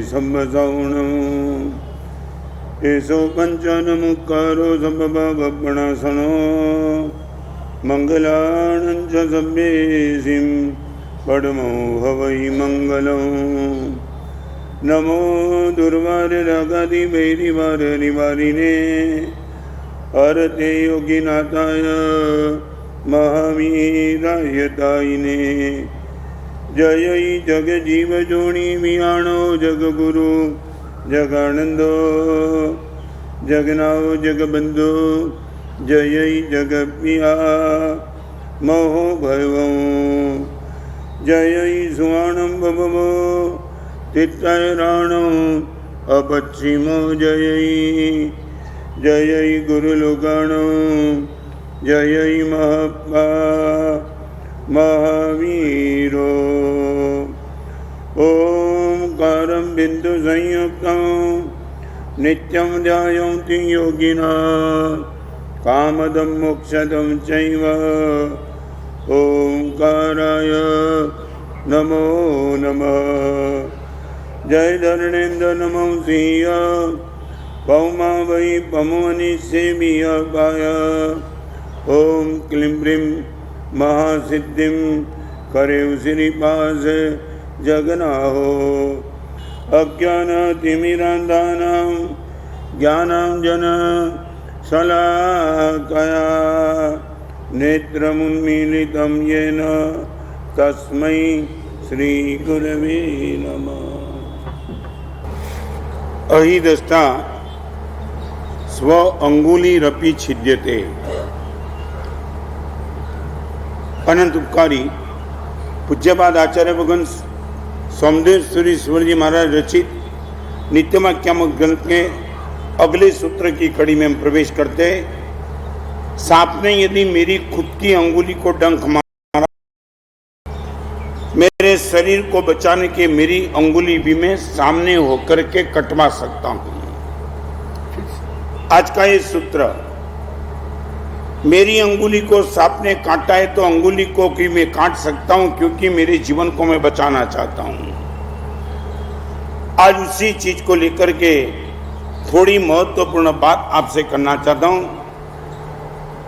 संवसावणं एसो पंचनमुक्कारो संभवपणासनो मंगलानं च सभ्येसिं पद्मो हवै मंगलं नमो दुर्वारिरागादिवैरिवारिणे हरते योगिनाथाय महावीरायतायिने जय जगजीव जोणी मियाणो जगगुरु जगानंदो जगनाओ जगबंधो जय जगपिया मोहो भयवो जय सुवाणं भवो तित्तराणो अपच्छिमो जय जय गुरुलोकाणो जय महाप्पा महावीरो ओंकारं बिंदु संयुक्तं नित्यं ध्यायन्ति योगिनः कामदं मोक्षदं चैव ओंकाराय नमो नमः जय धरणेन्द्र नमो सिंह पौमा वै पमोनिसेमिय पाय ओम क्लीं ब्रीं महासिद्धिं करे श्रीपास जगनाहो अज्ञानतिमिरान्धानां ज्ञानाञ्जन शलाकया नेत्रमुन्मीलितं येन तस्मै श्रीगुरवे नमः। अहिदस्ता स्व अंगुलीरपि छिद्यते। अनंत उपकारी पूज्यपाद आचार्य भगवान सोमदेव सूरीश्वर जी महाराज रचित नित्यवाक्यात्मक ग्रंथ के अगले सूत्र की कड़ी में हम प्रवेश करते हैं। सांप ने यदि मेरी खुद की अंगुली को डंक मारा, मेरे शरीर को बचाने के मेरी अंगुली भी मैं सामने होकर के कटवा सकता हूं। आज का ये सूत्र, मेरी अंगुली को सांप ने काटा है तो अंगुली को भी मैं काट सकता हूं क्योंकि मेरे जीवन को मैं बचाना चाहता हूं। आज उसी चीज को लेकर के थोड़ी महत्वपूर्ण बात आपसे करना चाहता हूं।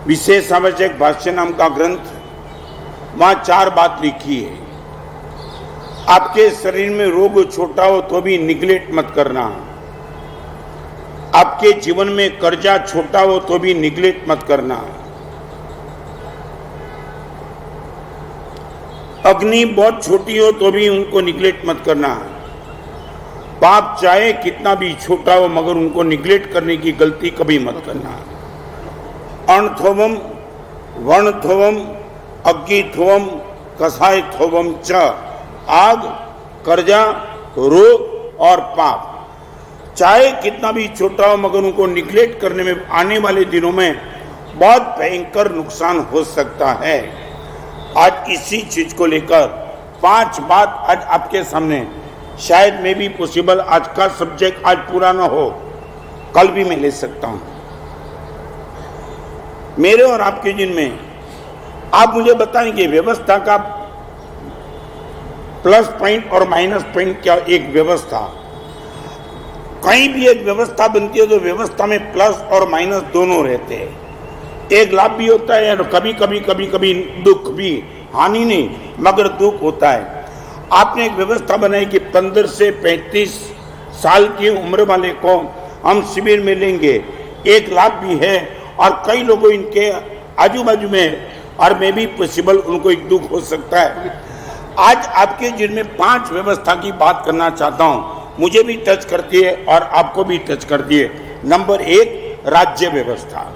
विशेष आवश्यक भाष्य नाम का ग्रंथ, वहां 4 बात लिखी है। आपके शरीर में रोग छोटा हो तो भी निगलेक्ट मत करना। आपके जीवन में कर्जा छोटा हो तो भी निगलेक्ट मत करना। अग्नि बहुत छोटी हो तो भी उनको निगलेक्ट मत करना। पाप चाहे कितना भी छोटा हो मगर उनको निगलेक्ट करने की गलती कभी मत करना। अणथोवम वर्णथोवम अग्गिथोवम कसायथोवम च, आग, कर्जा, रोग और पाप चाहे कितना भी छोटा हो मगर उनको निगलेक्ट करने में आने वाले दिनों में बहुत भयंकर नुकसान हो सकता है। आज इसी चीज को लेकर 5 बात आज आपके सामने, शायद में भी पॉसिबल आज का सब्जेक्ट आज पूरा ना हो, कल भी मैं ले सकता हूं। मेरे और आपके जिनमें आप मुझे बताएंगे व्यवस्था का प्लस पॉइंट और माइनस पॉइंट क्या। एक व्यवस्था, कहीं भी एक व्यवस्था बनती है तो व्यवस्था में प्लस और माइनस दोनों रहते हैं। एक लाभ भी होता है और कभी कभी दुख भी, हानि नहीं मगर दुख होता है। आपने एक व्यवस्था बनाई कि 15 से 35 साल की उम्र वाले को हम शिविर में लेंगे। एक लाभ भी है और कई लोगों इनके आजू बाजू में और में भी पॉसिबल उनको एक दुख हो सकता है। आज आपके जिनमें 5 व्यवस्था की बात करना चाहता हूं, मुझे भी टच करती है और आपको भी टच करती है। नंबर 1, राज्य व्यवस्था।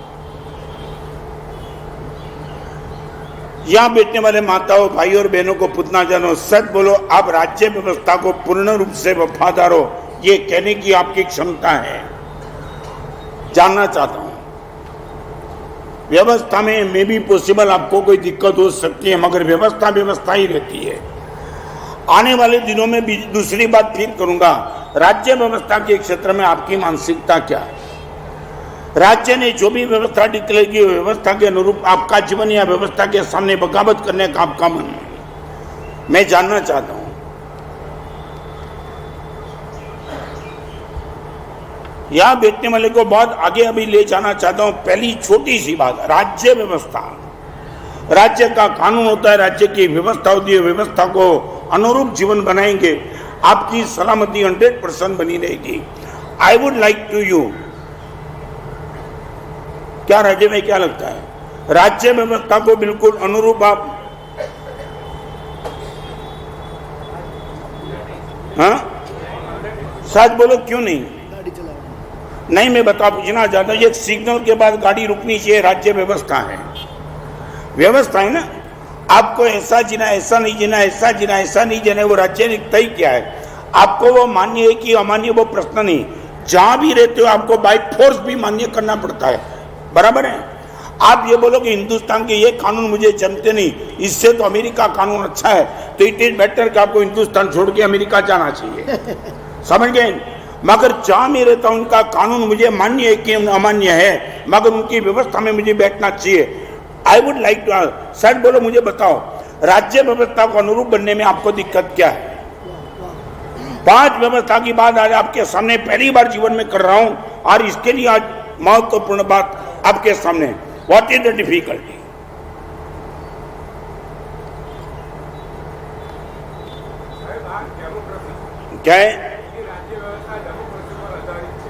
यहां बैठने वाले माताओं, भाइयों और बहनों को पूछना जानो, सच बोलो, आप राज्य व्यवस्था को पूर्ण रूप से वफादार हो, ये कहने की आपकी क्षमता है? जानना चाहता हूं। व्यवस्था में भी पॉसिबल आपको कोई दिक्कत हो सकती है मगर व्यवस्था व्यवस्था ही रहती है। आने वाले दिनों में भी दूसरी बात फिर करूंगा, राज्य व्यवस्था के क्षेत्र में आपकी मानसिकता क्या है? राज्य ने जो भी व्यवस्था डिक्लेयर की व्यवस्था के अनुरूप आपका जीवन या व्यवस्था के सामने बगावत करने का आपका मन है, मैं जानना चाहता हूं। यहाँ बैठने वाले को बहुत आगे अभी ले जाना चाहता हूं। पहली छोटी सी बात, राज्य व्यवस्था, राज्य का कानून होता है, राज्य की व्यवस्था होती है, व्यवस्था को अनुरूप जीवन बनाएंगे, आपकी सलामती 100% बनी रहेगी। I would like to you, क्या राज्य में क्या लगता है, राज्य व्यवस्था को बिल्कुल अनुरूप आप, हाँ सच बोलो क्यों नहीं? नहीं, मैं पूछना चाहता हूं, एक सिग्नल के बाद गाड़ी रुकनी चाहिए, राज्य व्यवस्था है, व्यवस्था है ना। आपको ऐसा जीना, ऐसा नहीं जीना, ऐसा जीना, ऐसा नहीं जीना, वो राज्य ने तय किया है। आपको वो मान्य है कि अमान्य वो प्रश्न नहीं, जहां भी रहते हो आपको बाय फोर्स भी मान्य करना पड़ता है, बराबर है। आप ये बोलो कि हिंदुस्तान के ये कानून मुझे जमते नहीं, इससे तो अमेरिका कानून अच्छा है, तो इट इज बेटर कि आपको हिंदुस्तान छोड़ के अमेरिका जाना चाहिए, समझ गए। मगर जहां मैं रहता हूं उनका कानून मुझे मान्य है कि अमान्य है, मगर उनकी व्यवस्था में मुझे बैठना चाहिए। I would like to, sir बोलो मुझे बताओ, राज्य व्यवस्था को अनुरूप बनने में आपको दिक्कत क्या है? 5 व्यवस्था की बात आज आपके सामने पहली बार जीवन में कर रहा हूं, और इसके लिए आज महत्वपूर्ण बात आपके सामने, व्हाट इज द डिफिकल्टी? क्या है?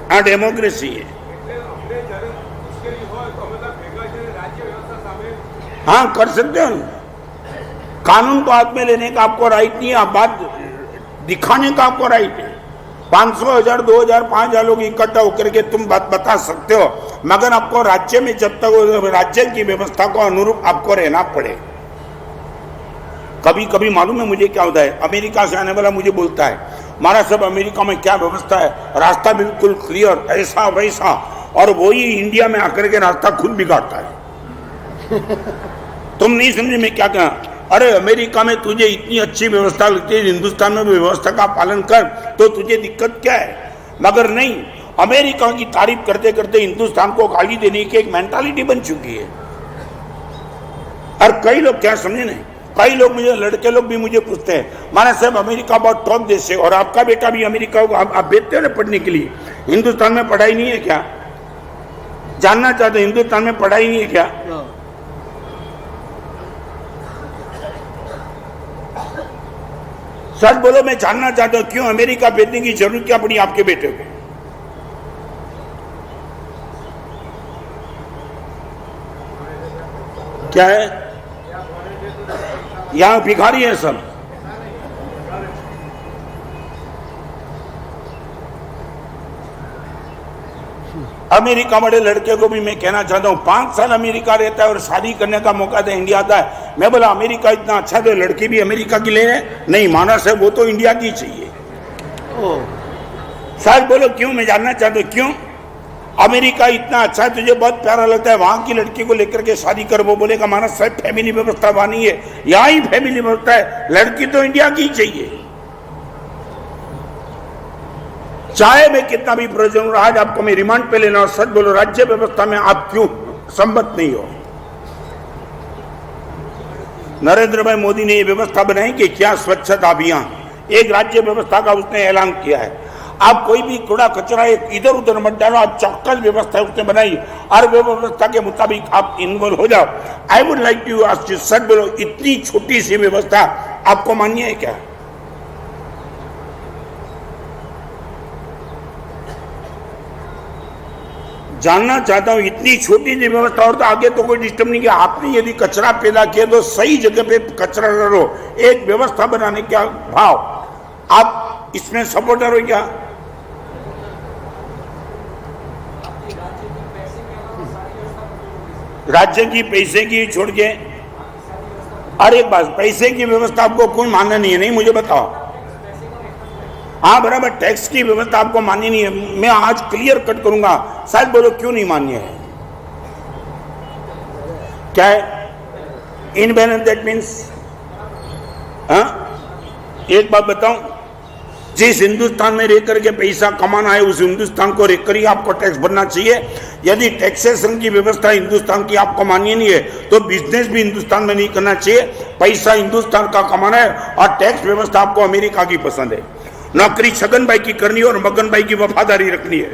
हाँ, डेमोक्रेसी है, हाँ कर सकते हो। कानून को हाथ में लेने का आपको राइट नहीं है, आप बात दिखाने का आपको राइट है। 500, 1000, 2000, 5000 लोग इकट्ठा होकर के तुम बात बता सकते हो, मगर आपको राज्य में जब तक राज्य की व्यवस्था को अनुरूप आपको रहना पड़े। कभी कभी मालूम है मुझे क्या होता है, अमेरिका से आने वाला मुझे बोलता है, हमारा सब अमेरिका में क्या व्यवस्था है, रास्ता बिल्कुल क्लियर, ऐसा वैसा, और वही इंडिया में आकर के रास्ता खुद बिगाड़ता है। तुम नहीं समझे मैं क्या कहा? अरे अमेरिका में तुझे इतनी अच्छी व्यवस्था लगती है, हिंदुस्तान में व्यवस्था का पालन कर, तो तुझे दिक्कत क्या है? मगर नहीं, अमेरिका की तारीफ करते करते हिंदुस्तान को गाली देने की एक मेंटालिटी बन चुकी है। और कई लोग क्या समझे नहीं, कई लोग मुझे, लड़के लोग भी मुझे पूछते हैं, माना साहब अमेरिका बहुत टॉप देश है, और आपका बेटा भी अमेरिका होगा, आप भेजते हो पढ़ने के लिए, हिंदुस्तान में पढ़ाई नहीं है क्या? जानना चाहते हिंदुस्तान में पढ़ाई नहीं है क्या? सच बोलो, मैं जानना चाहता हूं क्यों अमेरिका भेजने की जरूरत क्या पड़ी आपके बेटे को? क्या है? यहां भिखारी है सब। अमेरिका बड़े लड़के को भी मैं कहना चाहता हूं, 5 साल अमेरिका रहता है और शादी करने का मौका तो इंडिया आता है। मैं बोला अमेरिका इतना अच्छा, तो लड़की भी अमेरिका की ले रहे? नहीं, मानस है वो तो इंडिया की चाहिए। सच बोलो क्यों, मैं जानना चाहता हूं क्यों? अमेरिका इतना अच्छा है, तुझे बहुत प्यारा लगता है, वहां की लड़की को लेकर के शादी कर, वो बोलेगा मानस साहब फैमिली व्यवस्था वहां नहीं है, यहाँ ही फैमिली व्यवस्था है, लड़की तो इंडिया की चाहिए। चाहे मैं कितना भी प्रयोजन, आज आपको मैं रिमांड पे लेना, और सच बोलो राज्य व्यवस्था में आप क्यों सम्मत नहीं हो? नरेंद्र भाई मोदी ने ये व्यवस्था बनाई कि क्या स्वच्छता अभियान, एक राज्य व्यवस्था का उसने ऐलान किया है। आप कोई भी कूड़ा कचरा इधर उधर मत डालो, आप चौक्कस व्यवस्था उसने बनाई, और व्यवस्था के मुताबिक आप इन्वॉल्व हो जाओ। I would like to ask you, सच बोलो इतनी छोटी सी व्यवस्था आपको मान्य है क्या? जानना चाहता हूं, इतनी छोटी सी व्यवस्था, और तो आगे तो कोई डिस्टर्ब नहीं किया आपने। यदि कचरा पैदा किया तो सही जगह पे कचरा डालो, एक व्यवस्था बनाने का भाव, आप इसमें सपोर्टर हो क्या? राज्य की पैसे की छोड़ के, अरे बस पैसे की व्यवस्था आपको कोई मानना नहीं है? नहीं, मुझे बताओ। हाँ बराबर, टैक्स की व्यवस्था आपको मान्य नहीं है, मैं आज क्लियर कट करूंगा। शायद बोलो क्यों नहीं मान्य है? क्या है इनबैलेंस? दैट मीन्स, हाँ एक बात बताऊं, जिस हिंदुस्तान में रह करके पैसा कमाना है उस हिंदुस्तान को रहकर ही आपको टैक्स भरना चाहिए। यदि टैक्सेशन की व्यवस्था हिंदुस्तान की आपको मान्य नहीं है तो बिजनेस भी हिंदुस्तान में नहीं करना चाहिए। पैसा हिंदुस्तान का कमाना है और टैक्स व्यवस्था आपको अमेरिका की पसंद है। नौकरी छगन भाई की करनी है और मगन भाई की वफादारी रखनी है।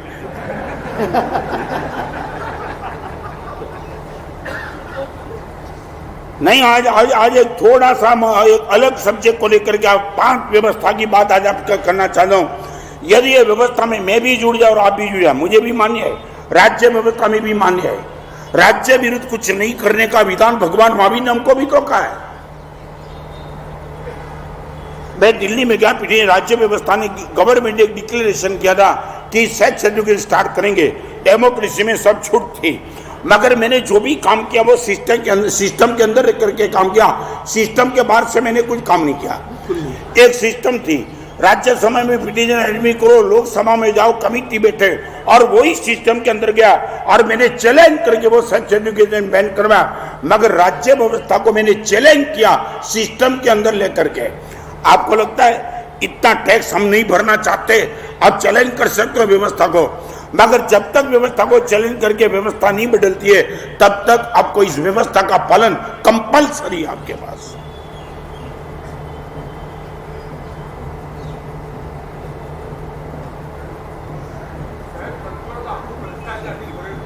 नहीं, आज एक थोड़ा सा एक अलग सब्जेक्ट को लेकर के 5 व्यवस्था की बात आज आपका करना चाहता हूं। यदि ये व्यवस्था में मैं भी जुड़ जाऊं और आप भी जुड़ जाए, मुझे भी मान्य है, राज्य व्यवस्था में भी मान्य है। राज्य विरुद्ध कुछ नहीं करने का विधान भगवान महावीर ने हमको भी तो कहा है। मैं दिल्ली में गया, राज्य व्यवस्था ने, गवर्नमेंट ने एक डिक्लेरेशन किया था कि सेक्स एजुकेशन स्टार्ट करेंगे। डेमोक्रेसी में सब छूट थी, मगर मैंने जो भी काम किया वो सिस्टम के अंदर करके काम किया। सिस्टम के बाहर से मैंने कुछ काम नहीं किया। एक सिस्टम थी, राज्यसभा में पिटीशन एडमिट करो, लोकसभा में जाओ, कमिटी बैठे, और वही सिस्टम के अंदर गया और मैंने चैलेंज करके वो सेक्स एजुकेशन बैन करवाया। मगर राज्य व्यवस्था को मैंने चैलेंज किया सिस्टम के अंदर लेकर के। आपको लगता है इतना टैक्स हम नहीं भरना चाहते, आप चैलेंज कर सकते हो व्यवस्था को, मगर जब तक व्यवस्था को चैलेंज करके व्यवस्था नहीं बदलती है तब तक आपको इस व्यवस्था का पालन कंपलसरी है आपके पास।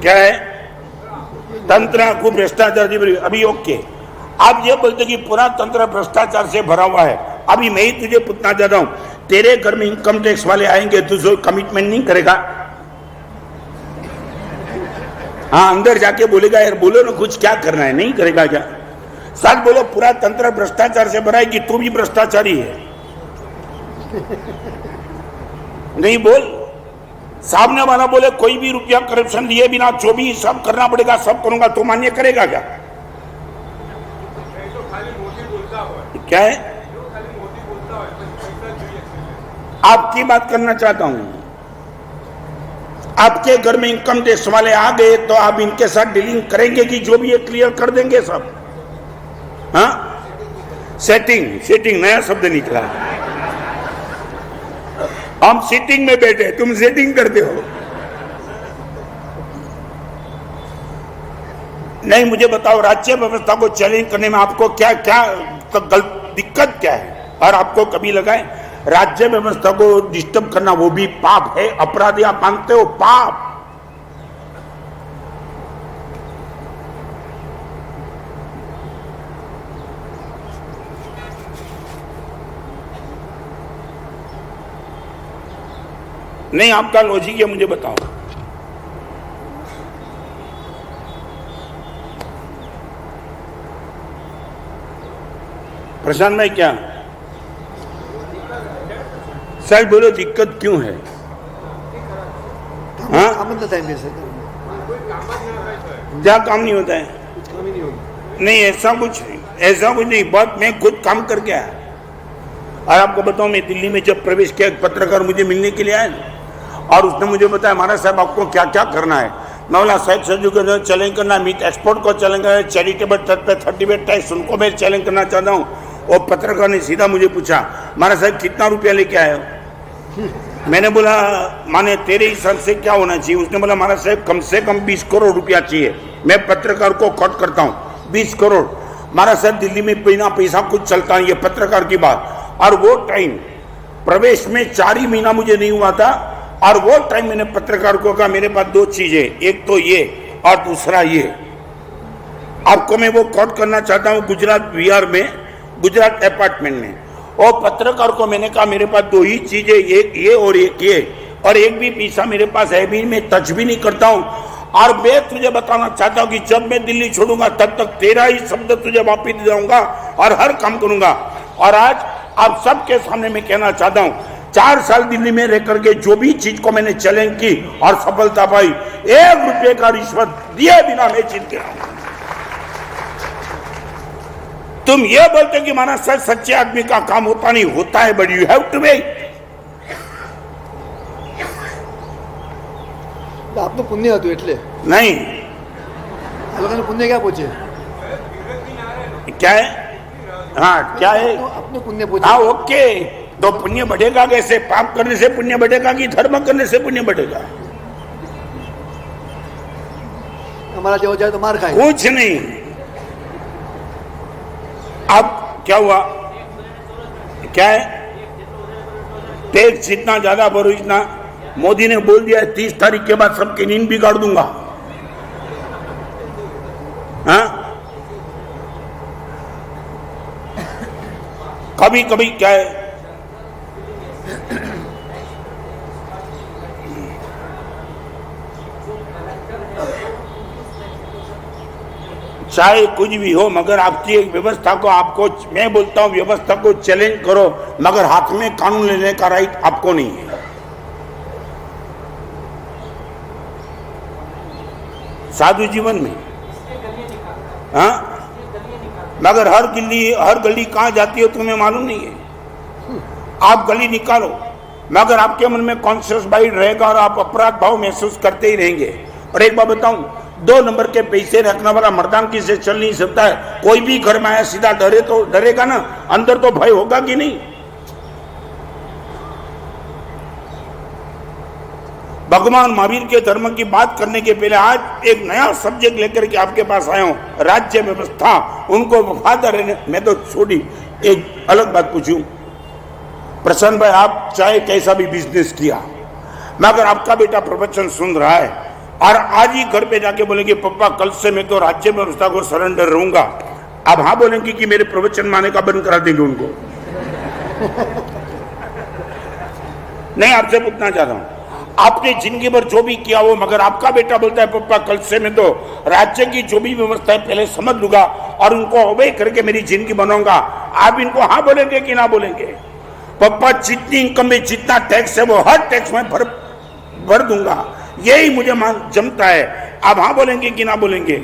क्या है? तंत्र को भ्रष्टाचार, अभी ओके। आप ये बोलते कि पूरा तंत्र भ्रष्टाचार से भरा हुआ है। अभी मैं ही तुझे पूछना चाहता हूं, तेरे घर में इनकम टैक्स वाले आएंगे, तुझे कमिटमेंट नहीं करेगा? हाँ, अंदर जाके बोलेगा यार बोलो ना कुछ, क्या करना है, नहीं करेगा क्या? साथ बोलो पूरा तंत्र भ्रष्टाचार से भरा है कि तू भी भ्रष्टाचारी है? नहीं बोल। सामने वाला बोले कोई भी रुपया करप्शन लिए बिना जो भी सब करना पड़ेगा सब करूंगा, तो मान्य करेगा क्या? क्या है? आपकी बात करना चाहता हूं। आपके घर में इनकम टैक्स वाले आ गए तो आप इनके साथ डीलिंग करेंगे कि जो भी ये क्लियर कर देंगे सब? हाँ, सेटिंग नया शब्द निकला। हम सीटिंग में बैठे, तुम सेटिंग करते हो। नहीं, मुझे बताओ राज्य व्यवस्था को चैलेंज करने में आपको क्या क्या दिक्कत क्या है? और आपको कभी लगा है राज्य व्यवस्था को डिस्टर्ब करना वो भी पाप है, अपराध? आप मानते हो पाप? नहीं, आपका लॉजिक है, मुझे बताओ। प्रशांत भाई, क्या सर बोलो, दिक्कत क्यों है? हाँ, क्या काम नहीं होता है? नहीं, ऐसा कुछ नहीं। बात मैं खुद काम करके आया। और आपको बताऊं, मैं दिल्ली में जब प्रवेश किया, एक पत्रकार मुझे मिलने के लिए आया और उसने मुझे बताया महाराज साहब आपको क्या क्या करना है। मैं बोला सेक्स एजुकेशन चैलेंज करना, मीट एक्सपोर्ट को चैलेंज करना, चैरिटेबल ट्रस्ट पे 30% टैक्स उनको मैं चैलेंज करना चाहता हूँ। और पत्रकार ने सीधा मुझे पूछा महाराज साहब कितना रुपया लेके आए हो? मैंने बोला माने तेरे हिसाब से क्या होना चाहिए? उसने बोला महाराज साहब कम से कम 20 करोड़ रुपया चाहिए। मैं पत्रकार को कोट करता हूँ, 20 करोड़। महाराज साहब दिल्ली में बिना पैसा कुछ चलता नहीं, ये पत्रकार की बात। और वो टाइम प्रवेश में 4 ही महीना मुझे नहीं हुआ था, और वो टाइम मैंने पत्रकार को कहा मेरे पास 2 चीजें, एक तो ये और दूसरा ये। आपको मैं वो कोट करना चाहता हूँ, गुजरात विहार में, गुजरात अपार्टमेंट में। और पत्रकार को मैंने कहा मेरे पास 2 ही चीजें, एक ये और एक ये, और एक भी पैसा मेरे पास है भी, मैं टच भी नहीं करता हूँ। और मैं तुझे बताना चाहता हूँ कि जब मैं दिल्ली छोड़ूंगा तब तक तेरा ही शब्द तुझे वापिस जाऊंगा और हर काम करूंगा। और आज आप सबके सामने मैं कहना चाहता हूं, 4 साल दिल्ली में रह करके जो भी चीज को मैंने चैलेंज की और सफलता पाई, 1 रुपये का रिश्वत दिए बिना मैं जीत गया। तुम ये बोलते कि माना सच्चे आदमी का काम होता नहीं, होता है, but you have to wait. आपने पुण्य હતું એટલે नहीं, पुण्य क्या पूछे? क्या है? हाँ, क्या है? अपने पुण्य पूछे। हाँ, ओके। तो पुण्य बढ़ेगा कैसे? पाप करने से पुण्य बढ़ेगा कि धर्म करने से पुण्य बढ़ेगा? हमारा जो जाए तो मार खाए। कुछ नहीं। अब क्या हुआ? क्या है? टैक्स जितना ज्यादा भरो इतना मोदी ने बोल दिया है 30 तारीख के बाद सबकी नींद बिगाड़ दूंगा। हाँ, कभी कभी क्या है, चाहे कुछ भी हो, मगर आपकी एक व्यवस्था को, आपको मैं बोलता हूं व्यवस्था को चैलेंज करो, मगर हाथ में कानून लेने का राइट आपको नहीं है। साधु जीवन में हाँ, मगर हर गली कहां जाती है तुम्हें मालूम नहीं है। आप गली निकालो, मगर आपके मन में कॉन्शियस बाइट रहेगा और आप अपराध भाव महसूस करते ही रहेंगे। और एक बात बताऊं, 2 नंबर के पैसे रखने वाला मर्दान किसे चल नहीं सकता है। कोई भी घर में आया सीधा डरे तो डरेगा ना, अंदर तो भय होगा कि नहीं। भगवान महावीर के धर्म की बात करने के पहले आज एक नया सब्जेक्ट लेकर के आपके पास आया हूं, राज्य व्यवस्था। उनको वफादार रहने, मैं तो छोड़ी एक अलग बात पूछूं, प्रसन्न भाई आप चाहे कैसा भी बिजनेस किया, मगर आपका बेटा प्रवचन सुन रहा है और आज ही घर पे जाके बोलेंगे पापा कल से मैं तो राज्य व्यवस्था को सरेंडर रहूंगा, अब हाँ बोलेंगे कि मेरे प्रवचन माने का बंद करा देंगे उनको। नहीं, आपसे पूछना चाहता हूं, आपने जिंदगी भर जो भी किया वो, मगर आपका बेटा बोलता है पापा कल से मैं तो राज्य की जो भी व्यवस्था है पहले समझ लूंगा और उनको ओबे करके मेरी जिंदगी बनाऊंगा, आप इनको हाँ बोलेंगे कि ना बोलेंगे? पापा जितनी इनकम में जितना टैक्स है वो हर टैक्स में भर दूंगा, यही मुझे जमता है, आप हाँ बोलेंगे कि ना बोलेंगे?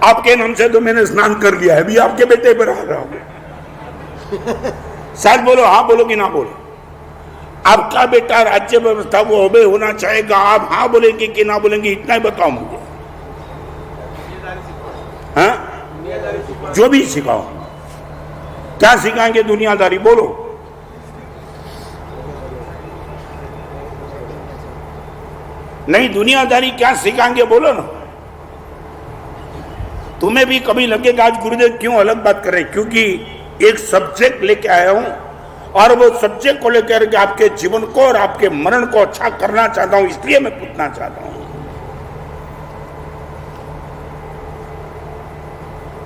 आपके नाम से तो मैंने स्नान कर लिया है, अभी आपके बेटे पर आ रहा हूं। शायद बोलो, हाँ बोलो कि ना बोलो? आपका बेटा राज्य व्यवस्था को ओबे होना चाहेगा, आप हाँ बोलेंगे कि ना बोलेंगे? इतना ही बताओ मुझे। हाँ, जो भी सिखाओ, क्या सिखाएंगे? दुनियादारी बोलो। नहीं, दुनियादारी क्या सिखाएंगे बोलो ना। तुम्हें भी कभी लगेगा आज गुरुदेव क्यों अलग बात कर रहे हैं, क्योंकि एक सब्जेक्ट लेके आया हूं और वो सब्जेक्ट को लेकर के आपके जीवन को और आपके मरण को अच्छा करना चाहता हूं, इसलिए मैं पूछना चाहता हूं।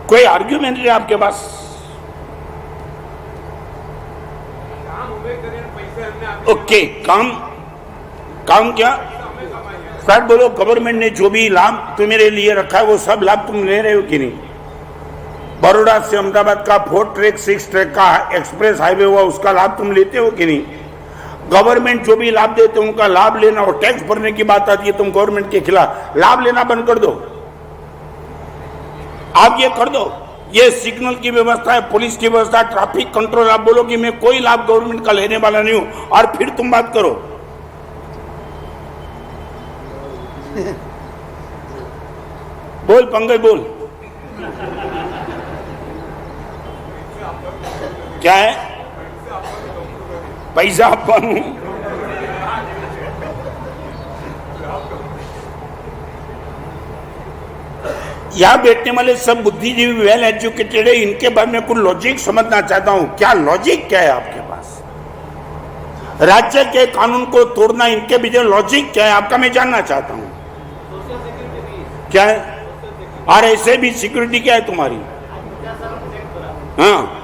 कोई आर्ग्यूमेंट है आपके पास? ओके, काम क्या? शायद बोलो गवर्नमेंट ने जो भी लाभ तुम्हारे लिए रखा है वो सब लाभ तुम ले रहे हो कि नहीं? बड़ौदा से अहमदाबाद का 4 ट्रैक 6 ट्रैक का एक्सप्रेस हाईवे हुआ, उसका लाभ तुम लेते हो कि नहीं? गवर्नमेंट जो भी लाभ देते हो उनका लाभ लेना, और टैक्स भरने की बात आती है तुम गवर्नमेंट के खिलाफ। लाभ लेना बंद कर दो, आप ये कर दो। ये सिग्नल की व्यवस्था है, पुलिस की व्यवस्था, ट्रैफिक कंट्रोल, आप बोलो कि मैं कोई लाभ गवर्नमेंट का लेने वाला नहीं हूं, और फिर तुम बात करो। बोल पंकज बोल, क्या है? पैसा अपन यहां बैठने वाले सब बुद्धिजीवी वेल एजुकेटेड है, इनके बारे में कुछ लॉजिक समझना चाहता हूं। क्या लॉजिक क्या है आपके पास? राज्य के कानून को तोड़ना, इनके पीछे लॉजिक क्या है आपका, मैं जानना चाहता हूं। क्या है? और ऐसे भी सिक्योरिटी क्या है तुम्हारी? हाँ,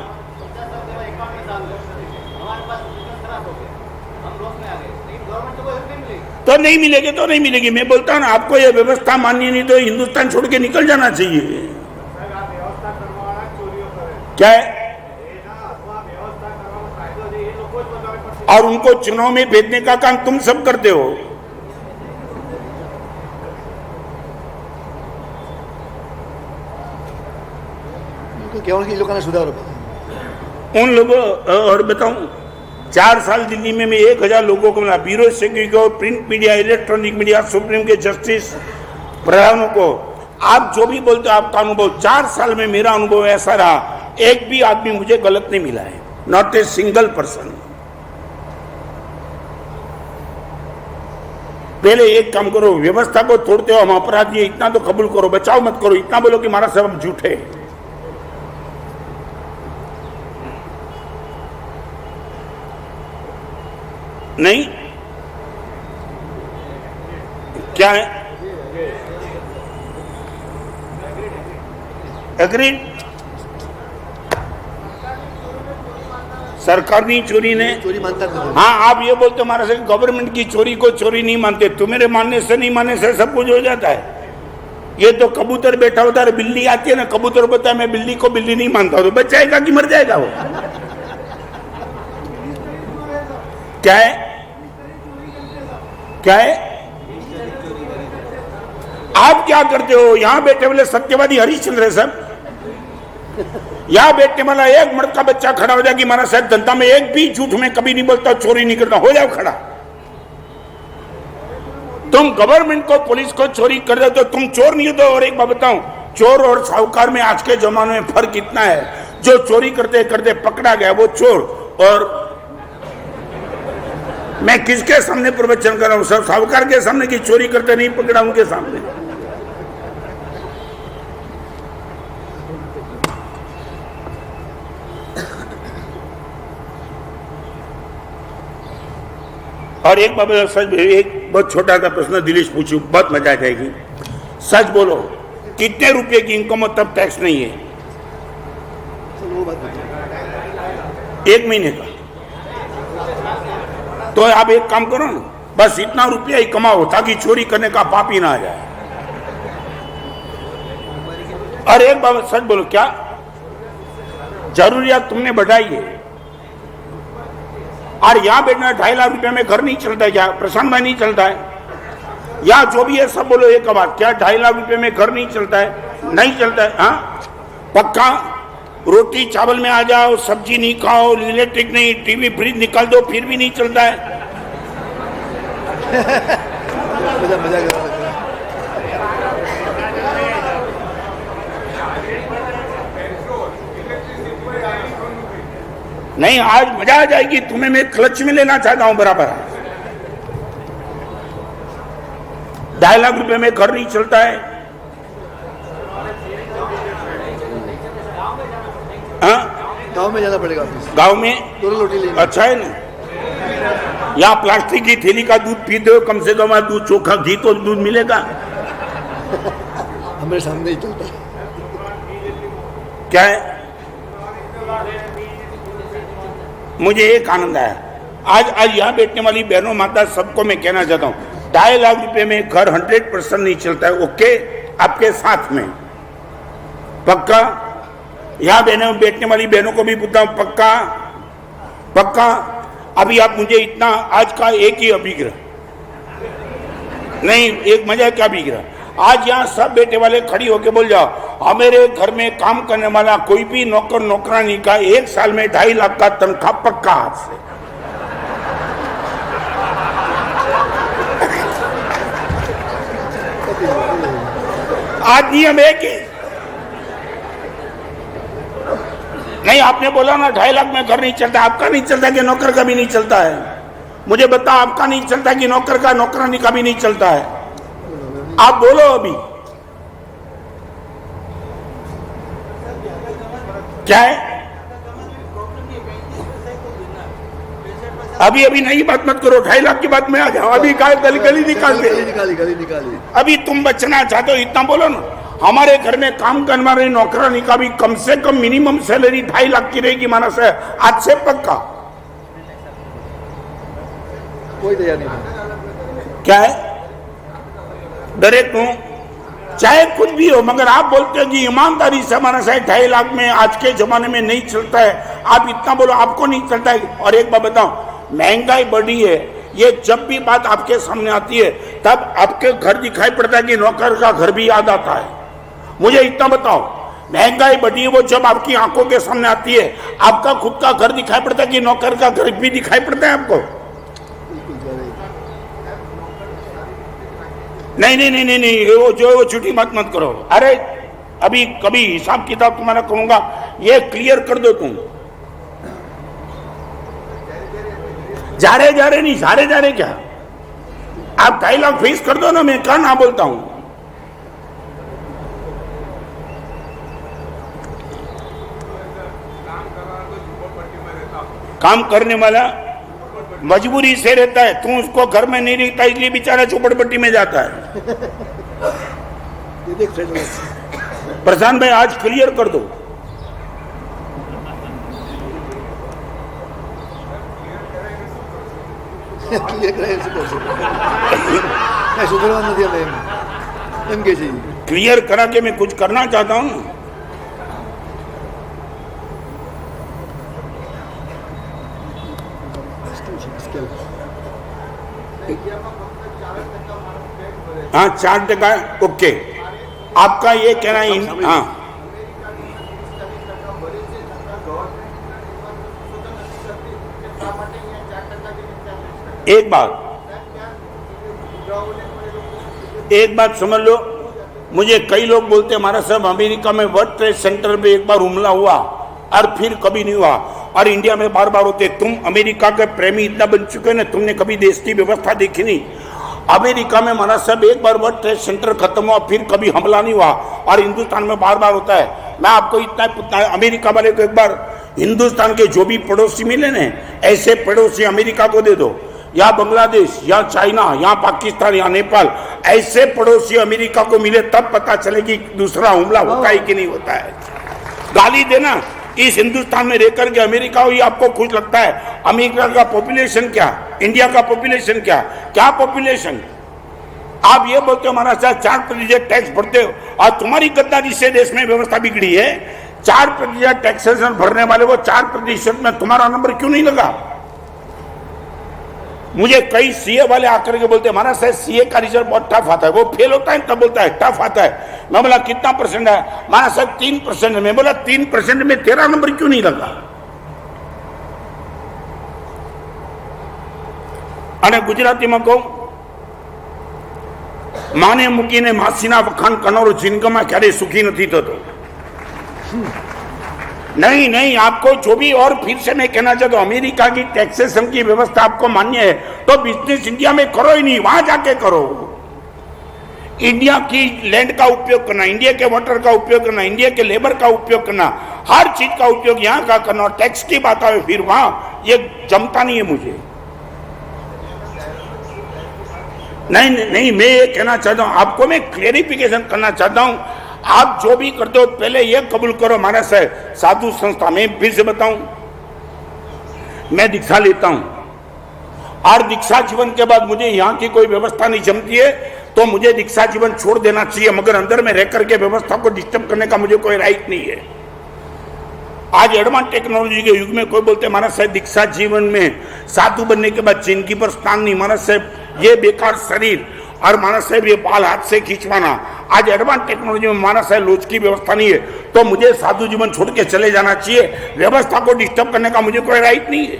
तो नहीं मिलेगी तो नहीं मिलेगी। मैं बोलता हूं ना, आपको यह व्यवस्था माननी नहीं तो हिंदुस्तान छोड़ के निकल जाना चाहिए। क्या है? और उनको चुनाव में भेजने का काम तुम सब करते हो। उन लोगों, और बताऊं, 4 साल दिल्ली में मैं 1000 लोगों को मिला, ब्यूरो सिक्योरिटी को, print media, electronic media, supreme के जस्टिस प्रधानों को। आप जो भी बोलते हो आपका अनुभव, 4 साल में मेरा अनुभव ऐसा रहा, एक भी आदमी मुझे गलत नहीं मिला है, नॉट ए सिंगल पर्सन। पहले एक काम करो, व्यवस्था को तोड़ते हो, हम अपराधी, इतना तो कबूल करो, बचाओ मत करो, इतना बोलो कि हमारा सब झूठे। नहीं, क्या है? एग्रीड। सरकारी चोरी ने, चोरी मानता नहीं। हाँ, आप ये बोलते हमारे से गवर्नमेंट की चोरी को चोरी नहीं मानते, तुम्हारे मानने से नहीं मानने से सब कुछ हो जाता है। ये तो कबूतर बैठा होता है, बिल्ली आती है ना, कबूतर बोलता है मैं बिल्ली को बिल्ली नहीं मानता, तो बच जाएगा कि मर जाएगा वो? क्या है, क्या है? आप क्या करते हो? यहां बैठे वाले सत्यवादी हरिश्चंद्र है सब। यहां बैठने वाला एक मर्द का बच्चा खड़ा हो जाए कि हमारा साहब जनता में एक भी झूठ में कभी नहीं बोलता, चोरी नहीं करता, हो जाओ खड़ा। तुम गवर्नमेंट को, पुलिस को चोरी कर रहे हो तो तुम चोर नहीं हो। तो और एक बात बताऊं, चोर और साहूकार में आज के जमाने में फर्क इतना है, जो चोरी करते करते पकड़ा गया वो चोर, और मैं किसके सामने प्रवचन कर रहा हूं? सब साहूकार के सामने की चोरी करते नहीं पकड़ा, उनके सामने। और एक बात सच, एक बहुत छोटा सा प्रश्न दिलीश पूछू, बहुत मजा आ जाएगी। सच बोलो, कितने रुपए की इनकम हो तब टैक्स नहीं है? वो बात बताओ। 1 महीने का। तो आप एक काम करो ना, बस इतना रुपया ही कमाओ ताकि चोरी करने का पाप ही ना आ जाए। और एक बात सच बोलो, क्या जरूरियात तुमने बढ़ाई है? और यहां बैठना 2.5 लाख रुपए में घर नहीं चलता है क्या? प्रशांत भाई नहीं चलता है? या जो भी है सब बोलो एक बात, क्या 2.5 लाख रुपए में घर नहीं चलता है? नहीं चलता है। हाँ, पक्का। रोटी चावल में आ जाओ, सब्जी नहीं खाओ, इलेक्ट्रिक नहीं, टीवी फ्रिज निकाल दो, फिर भी नहीं चलता है। मजा कर रहा है। नहीं, आज मजा आ जाएगी, तुम्हें मैं क्लच में लेना चाहता हूं बराबर। 2.5 लाख रुपए में घर नहीं चलता है। हाँ, गाँव में जाना पड़ेगा ऑफिस। गांव में 2 रोटी लेनी। अच्छा है ना? या प्लास्टिक की थैली का दूध पी दो, कम से कम दूध, चोखा घी तो दूध मिलेगा। हमारे सामने ही चलता है। क्या है? मुझे एक आनंद आया आज यहाँ बैठने वाली बहनों माता सबको मैं कहना चाहता हूँ, 2.5 लाख रुपए में घर 100% नहीं चलता है। ओके, आपके साथ में पक्का? यहाँ बहनों बैठने वाली बहनों को भी पूछता हूँ, पक्का? पक्का? अभी आप मुझे इतना, आज का एक ही अभिग्रह नहीं, एक मजा क्या अभिग्रह, आज यहाँ सब बेटे वाले खड़ी होके बोल जाओ, हमारे घर में काम करने वाला कोई भी नौकर नौकरानी का 1 साल में 2.5 लाख का तनख्वाह पक्का हाथ से। आज नियम है कि नहीं? आपने बोला ना 2.5 लाख में घर नहीं चलता, आपका नहीं चलता कि नौकर का भी नहीं चलता है? मुझे बताओ, आपका नहीं चलता कि नौकर का, नौकरानी का भी नहीं चलता है? आप बोलो अभी क्या है? अभी अभी नई बात मत करो, 2.5 लाख की बात में आ जाओ। अभी काय गली गली निकाली। अभी तुम बचना चाहते हो, इतना बोलो ना, हमारे घर में काम करने वाले नौकरानी का भी कम से कम मिनिमम सैलरी 2.5 लाख की रहेगी माना से, आज से पक्का। कोई तैयार नहीं। क्या है? डायरेक्ट हूं, चाहे कुछ भी हो, मगर आप बोलते हो कि ईमानदारी से हमारा शायद 2.5 लाख में आज के जमाने में नहीं चलता है। आप इतना बोलो, आपको नहीं चलता है। और एक बात बताओ, महंगाई बढ़ी है, ये जब भी बात आपके सामने आती है तब आपके घर दिखाई पड़ता है कि नौकर का घर भी याद आता है। मुझे इतना बताओ, महंगाई बढ़ी है वो जब आपकी आंखों के सामने आती है, आपका खुद का घर दिखाई पड़ता है कि नौकर का घर भी दिखाई पड़ता है आपको? नहीं नहीं नहीं नहीं नहीं, वो जो वो छुट्टी मत करो। अरे अभी कभी हिसाब किताब तुम्हारा कहूंगा, ये क्लियर कर दो तुम। जा रहे नहीं, जा रहे क्या? आप 2.5 लाख फीस कर दो ना, मैं क्या ना बोलता हूं। काम करने वाला मजबूरी से रहता है, तू उसको घर में नहीं रहता इसलिए बेचारा झोपड़पट्टी में जाता है। ये देख फ्रेंड प्रशांत भाई आज क्लियर कर दो। ક્લિયર કરે છે બોલશે मैं સુધરવા નથી હવે એમ કે છે क्लियर करा के मैं कुछ करना चाहता हूं। हाँ 4%, ओके। आपका ये कहना है, हाँ एक बात समझ लो, मुझे कई लोग बोलते हैं हमारा साहब अमेरिका में वर्ल्ड ट्रेड सेंटर पे एक बार हमला हुआ और फिर कभी नहीं हुआ, और इंडिया में बार बार होते। तुम अमेरिका के प्रेमी इतना बन चुके हैं ना, तुमने कभी देश की व्यवस्था देखी नहीं। अमेरिका में हमारा साहब एक बार वर्ल्ड ट्रेड सेंटर खत्म हुआ फिर कभी हमला नहीं हुआ, और हिंदुस्तान में बार बार होता है। मैं आपको इतना पूछना है, अमेरिका वाले को एक बार हिंदुस्तान के जो भी पड़ोसी मिले ना, ऐसे पड़ोसी अमेरिका को दे दो, या बांग्लादेश या चाइना या पाकिस्तान या नेपाल, ऐसे पड़ोसी अमेरिका को मिले तब पता चले कि दूसरा हमला होता है कि नहीं होता है। गाली देना इस हिंदुस्तान में रहकर के अमेरिका हुई आपको खुश लगता है। अमेरिका का पॉपुलेशन क्या, इंडिया का पॉपुलेशन क्या, क्या पॉपुलेशन। आप ये बोलते हो हमारा साथ 4% टैक्स भरते हो, और तुम्हारी गद्दारी से देश में व्यवस्था बिगड़ी है। 4% टैक्सेशन भरने वाले वो 4% में तुम्हारा नंबर क्यों नहीं लगा। मुझे कई सीए वाले आकर के बोलते हैं हमारा शायद सीए का रिजल्ट बहुत टफ आता है, वो फेल होता है तब बोलता है टफ आता है। मैं बोला कितना परसेंट है, हमारा शायद 3% है। मैं बोला 3% में तेरा नंबर क्यों नहीं लगा। અને ગુજરાતીમાં કહું, માને મૂકીને માસીના વખાણ કરનારો જિંદગીમાં ક્યારે સુખી નથી થતો। नहीं नहीं, आपको जो भी, और फिर से मैं कहना चाहता हूं, अमेरिका की टैक्सेशन की व्यवस्था आपको मान्य है तो बिजनेस इंडिया में करो ही नहीं, वहां जाके करो। इंडिया की लैंड का उपयोग करना, इंडिया के वाटर का उपयोग करना, इंडिया के लेबर का उपयोग करना, हर चीज का उपयोग यहाँ का करना, और टैक्स की बात आए फिर वहां, ये जमता नहीं है मुझे। नहीं नहीं, मैं ये कहना चाहता हूं, आपको मैं क्लेरिफिकेशन करना चाहता हूं। आप जो भी करते हो पहले ये कबूल करो हमारा से साधु संस्था में, फिर से बताऊं, मैं दीक्षा लेता हूं, और दीक्षा जीवन के बाद मुझे यहाँ की कोई व्यवस्था नहीं जमती है तो मुझे दीक्षा जीवन छोड़ देना चाहिए, मगर अंदर में रहकर के व्यवस्था को डिस्टर्ब करने का मुझे कोई राइट नहीं है। आज एडवांस टेक्नोलॉजी के युग में कोई बोलते हमारा साहब दीक्षा जीवन में साधु बनने के बाद जिंदगी पर स्थान नहीं, माना साहब ये बेकार शरीर, और माना साहब ये बाल हाथ से खींचवाना। आज एडवांस टेक्नोलॉजी में माना साहब लोच की व्यवस्था नहीं है तो मुझे साधु जीवन छोड़ के चले जाना चाहिए, व्यवस्था को डिस्टर्ब करने का मुझे कोई राइट नहीं है।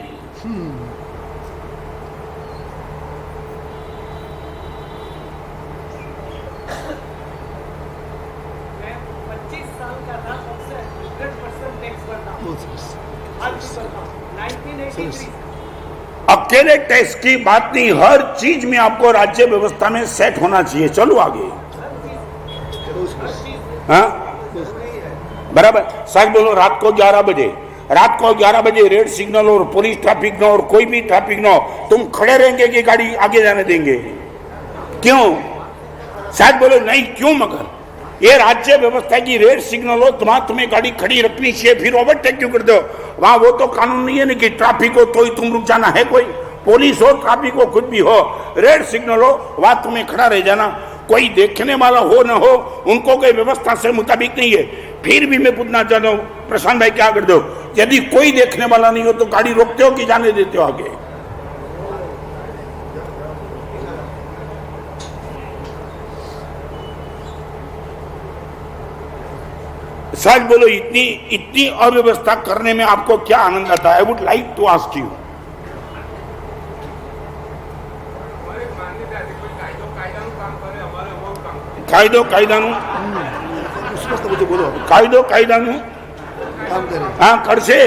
अकेले टैक्स की बात नहीं, हर चीज में आपको राज्य व्यवस्था में सेट होना चाहिए। चलो आगे, हाँ बराबर। सच बोलो, रात को 11 बजे रेड सिग्नल और पुलिस ट्रैफिक ना और कोई भी ट्रैफिक ना हो, तुम खड़े रहेंगे कि गाड़ी आगे जाने देंगे? क्यों? सच बोलो, नहीं क्यों। मगर ये राज्य व्यवस्था की रेड सिग्नल हो, तुम्हें गाड़ी खड़ी रखनी चाहिए, फिर ओवरटेक क्यों करते हो? वहां वो तो कानून नहीं है ना कि ट्रैफिक हो तो ही तुम रुक जाना है। कोई पुलिस हो, ट्रैफिक हो, कुछ भी हो, रेड सिग्नल हो वहां तुम्हें खड़ा रह जाना। कोई देखने वाला हो न हो, उनको कोई व्यवस्था से मुताबिक नहीं है। फिर भी मैं पूछना चाहता हूँ प्रशांत भाई, क्या करते हो? यदि कोई देखने वाला नहीं हो तो गाड़ी रोकते हो कि जाने देते हो आगे? सच बोलो, इतनी अव्यवस्था करने में आपको क्या आनंद आता है? I would like to ask you. कायदो कायदाનું કામ કરે હા કરશે।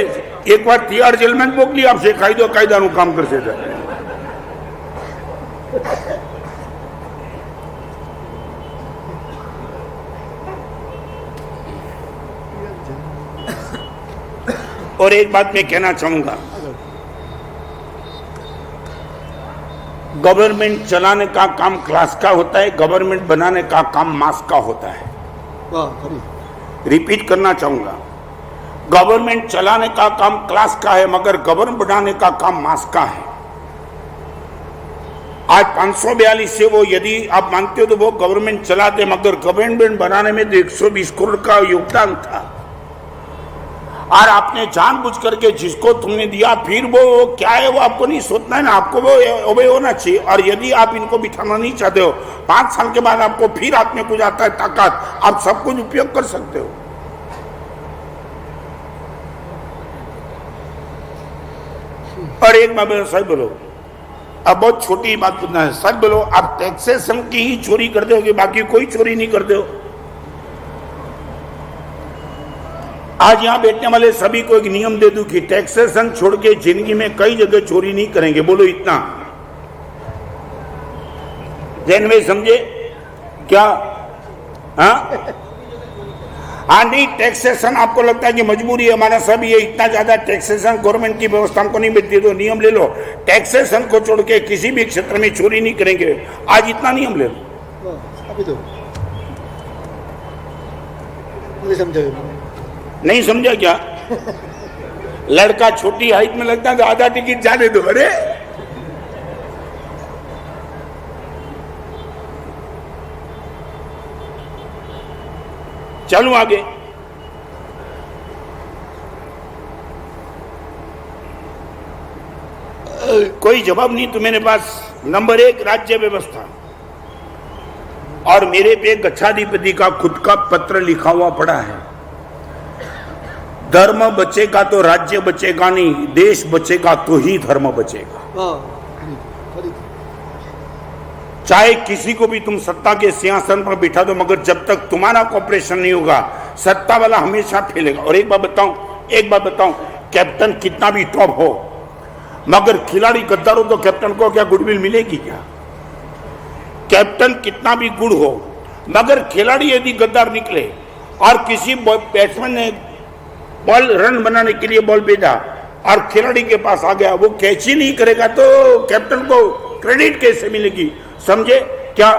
એકવાર તિહાડ જેલમાં જ મોકલી આપશે, કાયદાનું કામ કરશે ત્યારે। और एक बात मैं कहना चाहूंगा, गवर्नमेंट चलाने का काम क्लास का होता है, गवर्नमेंट बनाने का काम मास का होता है। वाह खरी रिपीट करना चाहूंगा, गवर्नमेंट चलाने का काम क्लास का है, मगर गवर्नमेंट बनाने का काम मास का है। आज 542 से वो, यदि आप मानते हो तो वो गवर्नमेंट चलाते, मगर गवर्नमेंट बनाने में तो 120 करोड़ का योगदान था। और आपने जानबूझ करके जिसको तुमने दिया, फिर वो क्या है वो आपको नहीं सोचना है ना, आपको वो ओबे होना चाहिए। और यदि आप इनको बिठाना नहीं चाहते हो, 5 साल के बाद आपको फिर हाथ में कुछ आता है ताकत, आप सब कुछ उपयोग कर सकते हो। और एक बात सच बोलो, अब बहुत छोटी बात पूछना है, सच बोलो, आप टैक्सेशन की ही चोरी करते हो कि बाकी कोई चोरी नहीं करते हो? आज यहां बैठने वाले सभी को एक नियम दे दूं कि टैक्सेशन छोड़ के जिंदगी में कई जगह चोरी नहीं करेंगे। बोलो इतना जैन में समझे क्या? हाँ नहीं, टैक्सेशन आपको लगता है कि मजबूरी है, हमारा सब ये इतना ज्यादा टैक्सेशन गवर्नमेंट की व्यवस्था हमको नहीं मिलती, तो नियम ले लो, टैक्सेशन को छोड़ के किसी भी क्षेत्र में चोरी नहीं करेंगे। आज इतना नियम ले लो। अभी तो नहीं समझे, नहीं समझा क्या? लड़का छोटी हाइट में लगता है तो आधा टिकट जाने दो। अरे चलो आगे। कोई जवाब नहीं तो मेरे पास। नंबर 1 राज्य व्यवस्था, और मेरे पे गच्छाधिपति का खुद का पत्र लिखा हुआ पड़ा है, धर्म बचेगा तो राज्य बचेगा नहीं, देश बचेगा तो ही धर्म बचेगा। चाहे किसी को भी तुम सत्ता के सिंहासन पर बिठा दो, मगर जब तक तुम्हारा कॉपरेशन नहीं होगा, सत्ता वाला हमेशा फैलेगा। और एक बात बताऊं, कैप्टन कितना भी टॉप हो, मगर खिलाड़ी गद्दार हो तो कैप्टन को क्या गुडविल मिलेगी क्या? कैप्टन कितना भी गुड हो, मगर खिलाड़ी यदि गद्दार निकले और किसी बैट्समैन ने बॉल रन बनाने के लिए बॉल भेजा और खिलाड़ी के पास आ गया, वो कैच ही नहीं करेगा तो कैप्टन को क्रेडिट कैसे मिलेगी? समझे क्या?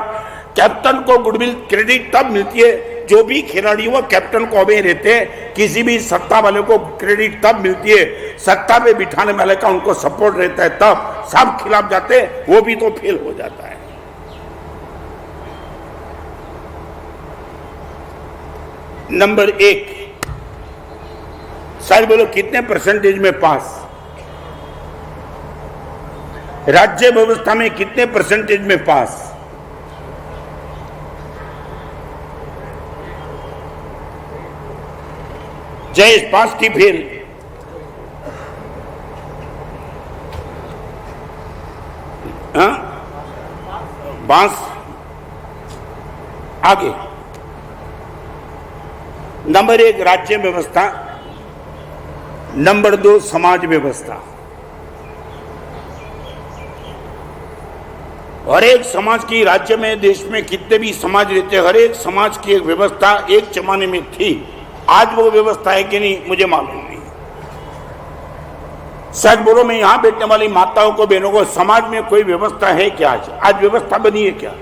कैप्टन को गुडविल क्रेडिट तब मिलती है जो भी खिलाड़ी वो कैप्टन को अबे रहते हैं। किसी भी सत्ता वाले को क्रेडिट तब मिलती है, सत्ता पे बिठाने वाले का उनको सपोर्ट रहता है, तब सब खिलाफ जाते हैं, वो भी तो फेल हो जाता है। नंबर 1, सर बोलो कितने परसेंटेज में पास? राज्य व्यवस्था में कितने परसेंटेज में पास? जयेश पास की फेल? बांस आगे। नंबर 1 राज्य व्यवस्था, नंबर 2 समाज व्यवस्था। हर एक समाज की, राज्य में देश में कितने भी समाज रहते हैं, हर एक समाज की एक व्यवस्था एक जमाने में थी। आज वो व्यवस्था है कि नहीं मुझे मालूम नहीं। सच बोलो, मैं यहां बैठने वाली माताओं को, बहनों को, समाज में कोई व्यवस्था है क्या? आज व्यवस्था बनी है क्या?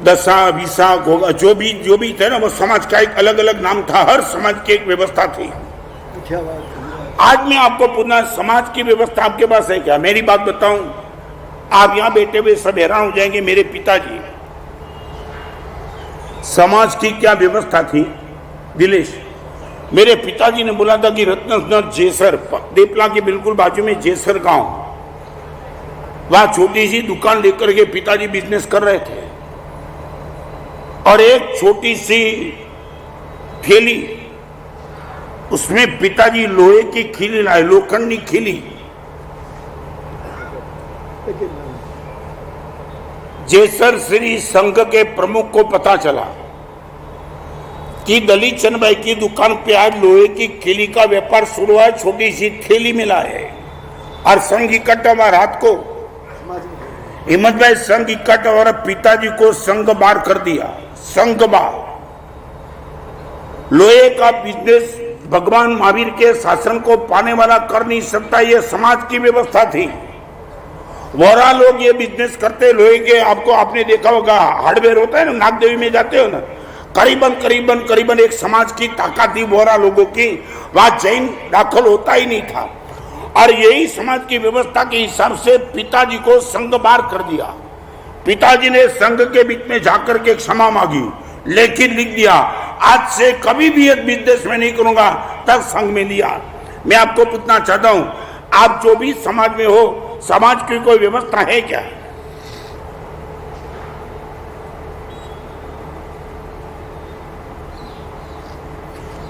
दशा विसा गोगा जो भी थे ना, वो समाज का एक अलग अलग नाम था, हर समाज की एक व्यवस्था थी। क्या बात? आज मैं आपको पूछना, समाज की व्यवस्था आपके पास है क्या? मेरी बात बताऊं, आप यहां बैठे हुए सब हैरान हो जाएंगे। मेरे पिताजी, समाज की क्या व्यवस्था थी दिलेश? मेरे पिताजी ने बोला था कि रत्ननाथ जेसर, देपला के बिल्कुल बाजू में जेसर गांव, वहां छोटी सी दुकान लेकर के पिताजी बिजनेस कर रहे थे, और एक छोटी सी थैली, उसमें पिताजी लोहे की खिली लाए, लोखंडी खिली। जेसर श्री संघ के प्रमुख को पता चला कि दलित चंद भाई की दुकान पे आज लोहे की खिली का व्यापार शुरू है, छोटी सी थैली में लाए, और संघ इकट्ठा हुआ। रात को हिम्मत भाई संघ इकट्ठा और पिताजी को संघ बार कर दिया, संघ बार। लोहे का बिजनेस भगवान महावीर के शासन को पाने वाला कर नहीं सकता, ये समाज की व्यवस्था थी। वोरा लोग ये बिजनेस करते लोहे के, आपको आपने देखा होगा हार्डवेयर होता है ना, नागदेवी में जाते हो ना, करीबन एक समाज की ताकत थी वोरा लोगों की, वहां जैन दाखिल होता ही नहीं था। और यही समाज की व्यवस्था के हिसाब से पिताजी को संघ बाहर कर दिया। पिताजी ने संघ के बीच में जाकर के क्षमा मांगी, लेकिन लिख दिया आज से कभी भी एक बिजनेस में नहीं करूंगा, तब संघ में लिया। मैं आपको पूछना चाहता हूं, आप जो भी समाज में हो, समाज की कोई व्यवस्था है क्या?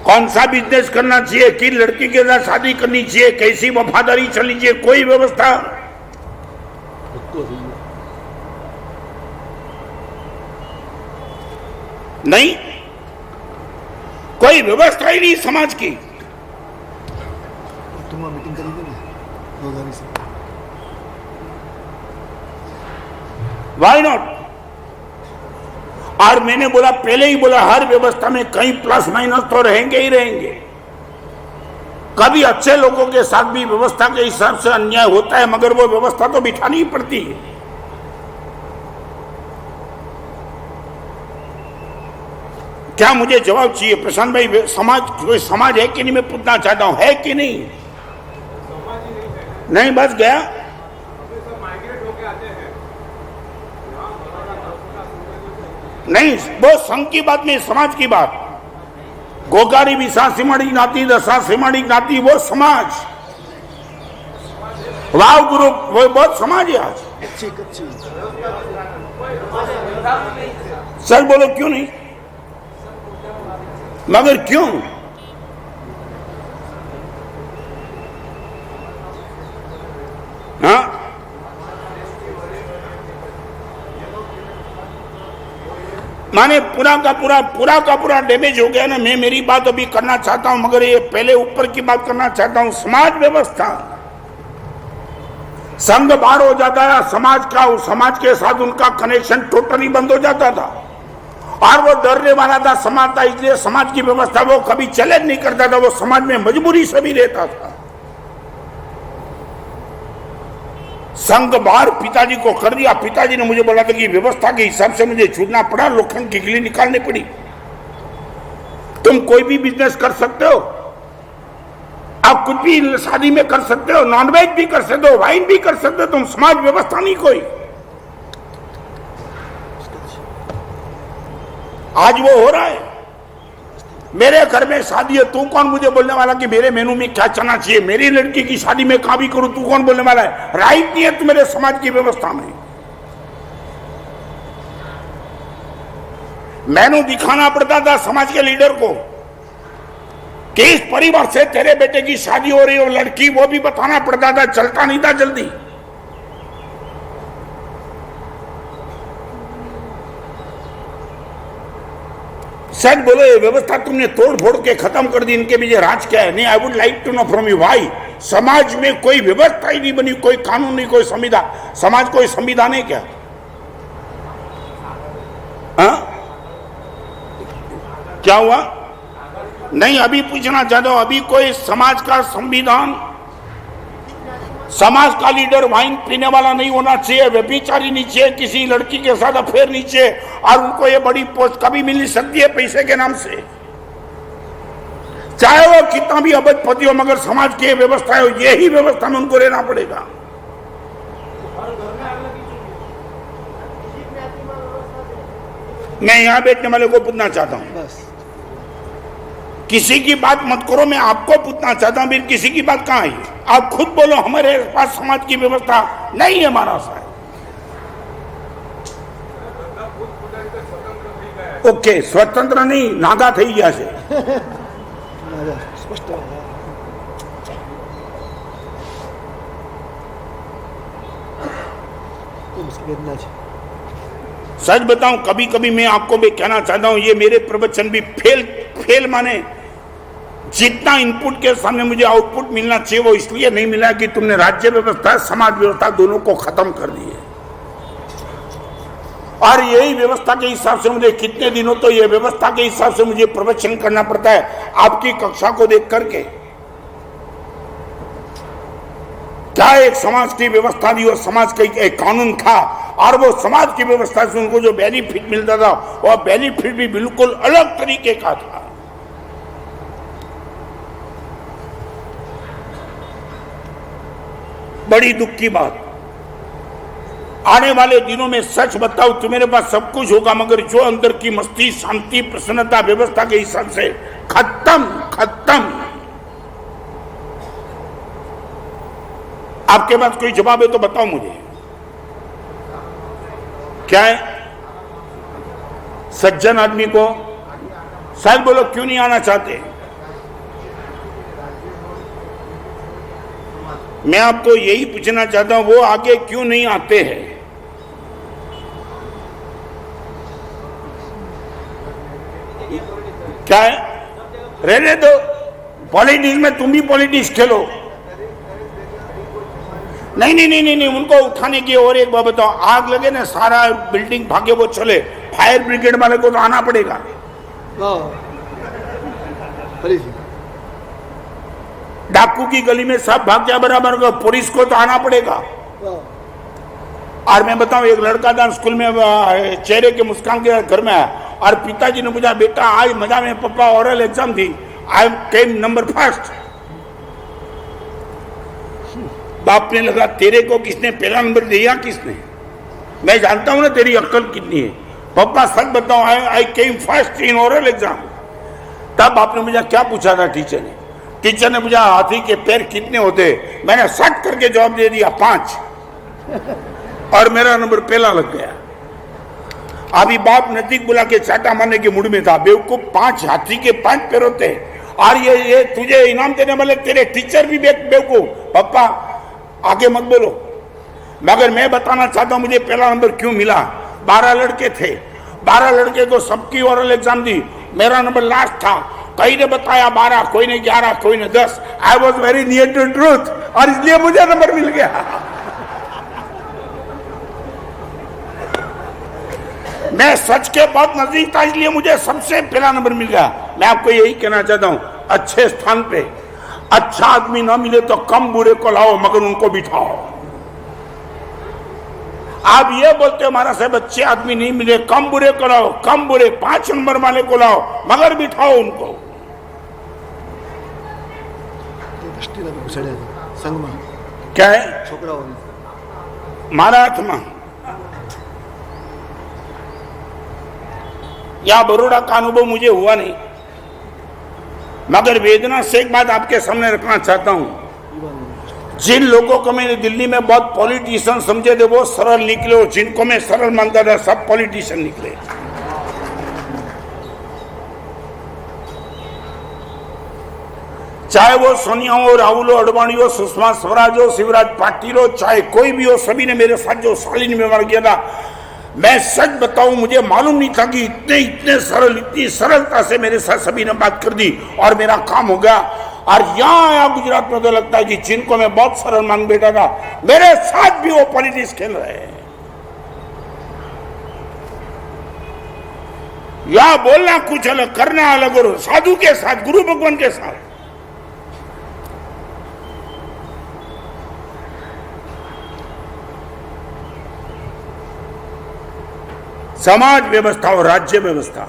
कौन सा बिजनेस करना चाहिए, किन लड़की के साथ शादी करनी चाहिए, कैसी वफादारी चलनी चाहिए, कोई व्यवस्था नहीं, कोई व्यवस्था ही नहीं समाज की। तुम मीटिंग करेंगे ना 2000 से, वाई नॉट? और मैंने बोला, पहले ही बोला, हर व्यवस्था में कहीं प्लस माइनस तो रहेंगे ही रहेंगे। कभी अच्छे लोगों के साथ भी व्यवस्था के हिसाब से अन्याय होता है, मगर वो व्यवस्था तो बिठानी ही पड़ती है। क्या मुझे जवाब चाहिए प्रशांत भाई? समाज, कोई समाज है कि नहीं, मैं पूछना चाहता हूं, है कि नहीं? नहीं, बस गया। नहीं, वो संघ की बात नहीं, समाज की बात। गोगारी विसा सिमड़ी ज्ञाति, दशा सिमड़ी ज्ञाति, वो समाज, वाव ग्रुप, वो बहुत समाज है आज। अच्छी सर बोलो, क्यों नहीं? मगर क्यों? हाँ, माने पूरा का पूरा डैमेज हो गया ना। मैं मेरी बात अभी करना चाहता हूं, मगर ये पहले ऊपर की बात करना चाहता हूं। समाज व्यवस्था, संघ बाहर हो जाता है समाज का, उस समाज के साथ उनका कनेक्शन टोटली बंद हो जाता था, और वो डरने वाला था समाज था, इसलिए समाज की व्यवस्था वो कभी चैलेंज नहीं करता था, वो समाज में मजबूरी से भी रहता था। संघ बाहर पिताजी को कर दिया। पिताजी ने मुझे बोला था कि व्यवस्था के हिसाब से मुझे छूटना पड़ा, लोखंड की किली निकालनी पड़ी। तुम कोई भी बिजनेस कर सकते हो, आप कुछ भी शादी में कर सकते हो, नॉनवेज भी कर सकते हो, वाइन भी कर सकते हो, तुम समाज व्यवस्था नहीं कोई। आज वो हो रहा है। मेरे घर में शादी है, तू कौन मुझे बोलने वाला कि मेरे मेनू में क्या चलना चाहिए? मेरी लड़की की शादी में कहां भी करूं, तू कौन बोलने वाला है? राइट नहीं है तुम्हारे समाज की व्यवस्था में। मेनू दिखाना पड़ता था समाज के लीडर को कि इस परिवार से तेरे बेटे की शादी हो रही हो, लड़की, वो भी बताना पड़ता था, चलता नहीं था जल्दी। सच बोलो, ये व्यवस्था तुमने तोड़ फोड़ के खत्म कर दी, इनके पीछे राज क्या है? नहीं, I would like to know from you भाई। समाज में कोई व्यवस्था ही नहीं बनी, कोई कानून नहीं, कोई संविधान। समाज कोई संविधान है क्या? हाँ, क्या हुआ? नहीं, अभी पूछना चाहता हूं, अभी कोई समाज का संविधान, समाज का लीडर वाइन पीने वाला नहीं होना चाहिए, व्यभिचारी नहीं चाहिए, किसी लड़की के साथ अफेयर नहीं चाहिए, और उनको ये बड़ी पोस्ट कभी मिल नहीं सकती है पैसे के नाम से, चाहे वो कितना भी अबजपति हो, मगर समाज की व्यवस्था है, यही व्यवस्था में उनको रहना पड़ेगा। मैं यहां बैठने वाले को पूछना चाहता हूं, बस किसी की बात मत करो, मैं आपको पूछना चाहता हूं, फिर किसी की बात कहां आई? आप खुद बोलो, हमारे पास समाज की व्यवस्था नहीं है हमारा साथ। ओके, स्वतंत्र नहीं, नागा थई गया છે। સ્પષ્ટ वेदना है। सच बताऊं, कभी कभी मैं आपको भी कहना चाहता हूं, ये मेरे प्रवचन भी फेल माने। जितना इनपुट के सामने मुझे आउटपुट मिलना चाहिए, वो इसलिए नहीं मिला कि तुमने राज्य व्यवस्था, समाज व्यवस्था दोनों को खत्म कर दिए। और यही व्यवस्था के हिसाब से मुझे कितने दिनों तो ये व्यवस्था के हिसाब से मुझे प्रवचन करना पड़ता है आपकी कक्षा को देख करके। क्या एक समाज की व्यवस्था थी और समाज का एक कानून था, और वो समाज की व्यवस्था से उनको जो बेनिफिट मिलता था वो बेनिफिट भी बिल्कुल अलग तरीके का था। बड़ी दुख की बात, आने वाले दिनों में सच बताओ तो मेरे पास सब कुछ होगा, मगर जो अंदर की मस्ती, शांति, प्रसन्नता व्यवस्था के हिसाब से खत्म। आपके पास कोई जवाब है तो बताओ मुझे, क्या है? सज्जन आदमी को शायद बोलो क्यों नहीं आना चाहते? मैं आपको यही पूछना चाहता हूं, वो आगे क्यों नहीं आते हैं? क्या है? रहने दो, पॉलिटिक्स में तुम भी पॉलिटिक्स खेलो। नहीं, उनको उठाने की। और एक बात बताओ, आग लगे ना, सारा बिल्डिंग भागे वो चले, फायर ब्रिगेड वाले को तो आना पड़ेगा। डाकू की गली में सब भाग जाए बराबर को, पुलिस को तो आना पड़ेगा। और मैं बताऊं, एक लड़का था स्कूल में, चेहरे के मुस्कान के घर में आया और पिताजी ने पूछा, बेटा आज मजा में पापा ओरल एग्जाम थी, आई केम नंबर फर्स्ट। बाप ने लगा तेरे को किसने पहला नंबर दिया? किसने? मैं जानता हूं ना तेरी अक्ल कितनी है। पापा सच बताओ, I came first in oral exam. तब आपने मुझे क्या पूछा था? टीचर ने पूछा हाथी के पैर कितने होते? मैंने सट करके जवाब दे दिया 5, और मेरा नंबर पहला लग गया। अभी बाप नजदीक बुला के चाटा मारने के मूड में था, बेवकूफ, 5 हाथी के 5 पैर होते, और ये तुझे इनाम देने वाले तेरे टीचर भी बेवकूफ। पापा आगे मत बोलो, मगर मैं बताना चाहता हूं मुझे पहला नंबर क्यों मिला। 12 लड़के थे, 12 लड़के को सबकी ओरल एग्जाम दी, मेरा नंबर लास्ट था। कई ने बताया 12, कोई ने 11, कोई ने 10। I was very near to truth, और इसलिए मुझे नंबर मिल गया। मैं सच के बहुत नजदीक था, इसलिए मुझे सबसे पहला नंबर मिल गया। मैं आपको यही कहना चाहता हूं, अच्छे स्थान पे अच्छा आदमी ना मिले तो कम बुरे को लाओ, मगर उनको बिठाओ। आप ये बोलते हो महाराज साहब अच्छे आदमी नहीं मिले, कम बुरे को लाओ, कम बुरे 5 नंबर वाले को लाओ, मगर बिठाओ उनको। क्या है? छोकरा मारा हाथमा या बड़ोड़ा का अनुभव मुझे हुआ नहीं, मगर वेदना से एक बात आपके सामने रखना चाहता हूं। जिन लोगों को मैंने दिल्ली में बहुत पॉलिटिशियन समझे थे वो सरल निकले, और जिनको मैं सरल मानता था सब पॉलिटिशियन निकले। चाहे वो सोनिया हो, राहुल हो, अडवाणी हो, सुषमा स्वराज हो, शिवराज पाटिल हो, चाहे कोई भी हो, सभी ने मेरे साथ जो शालीन व्यवहार किया था, मैं सच बताऊं मुझे मालूम नहीं था कि इतने सरल, इतनी सरलता से मेरे साथ सभी ने बात कर दी और मेरा काम हो गया। और यहां आया गुजरात में तो लगता है कि जिनको मैं बहुत सरल मान बैठा था, मेरे साथ भी वो पॉलिटिक्स खेल रहे हैं। या बोलना कुछ अलग, करना अलग, और साधु के साथ, गुरु भगवान के साथ। समाज व्यवस्था और राज्य व्यवस्था,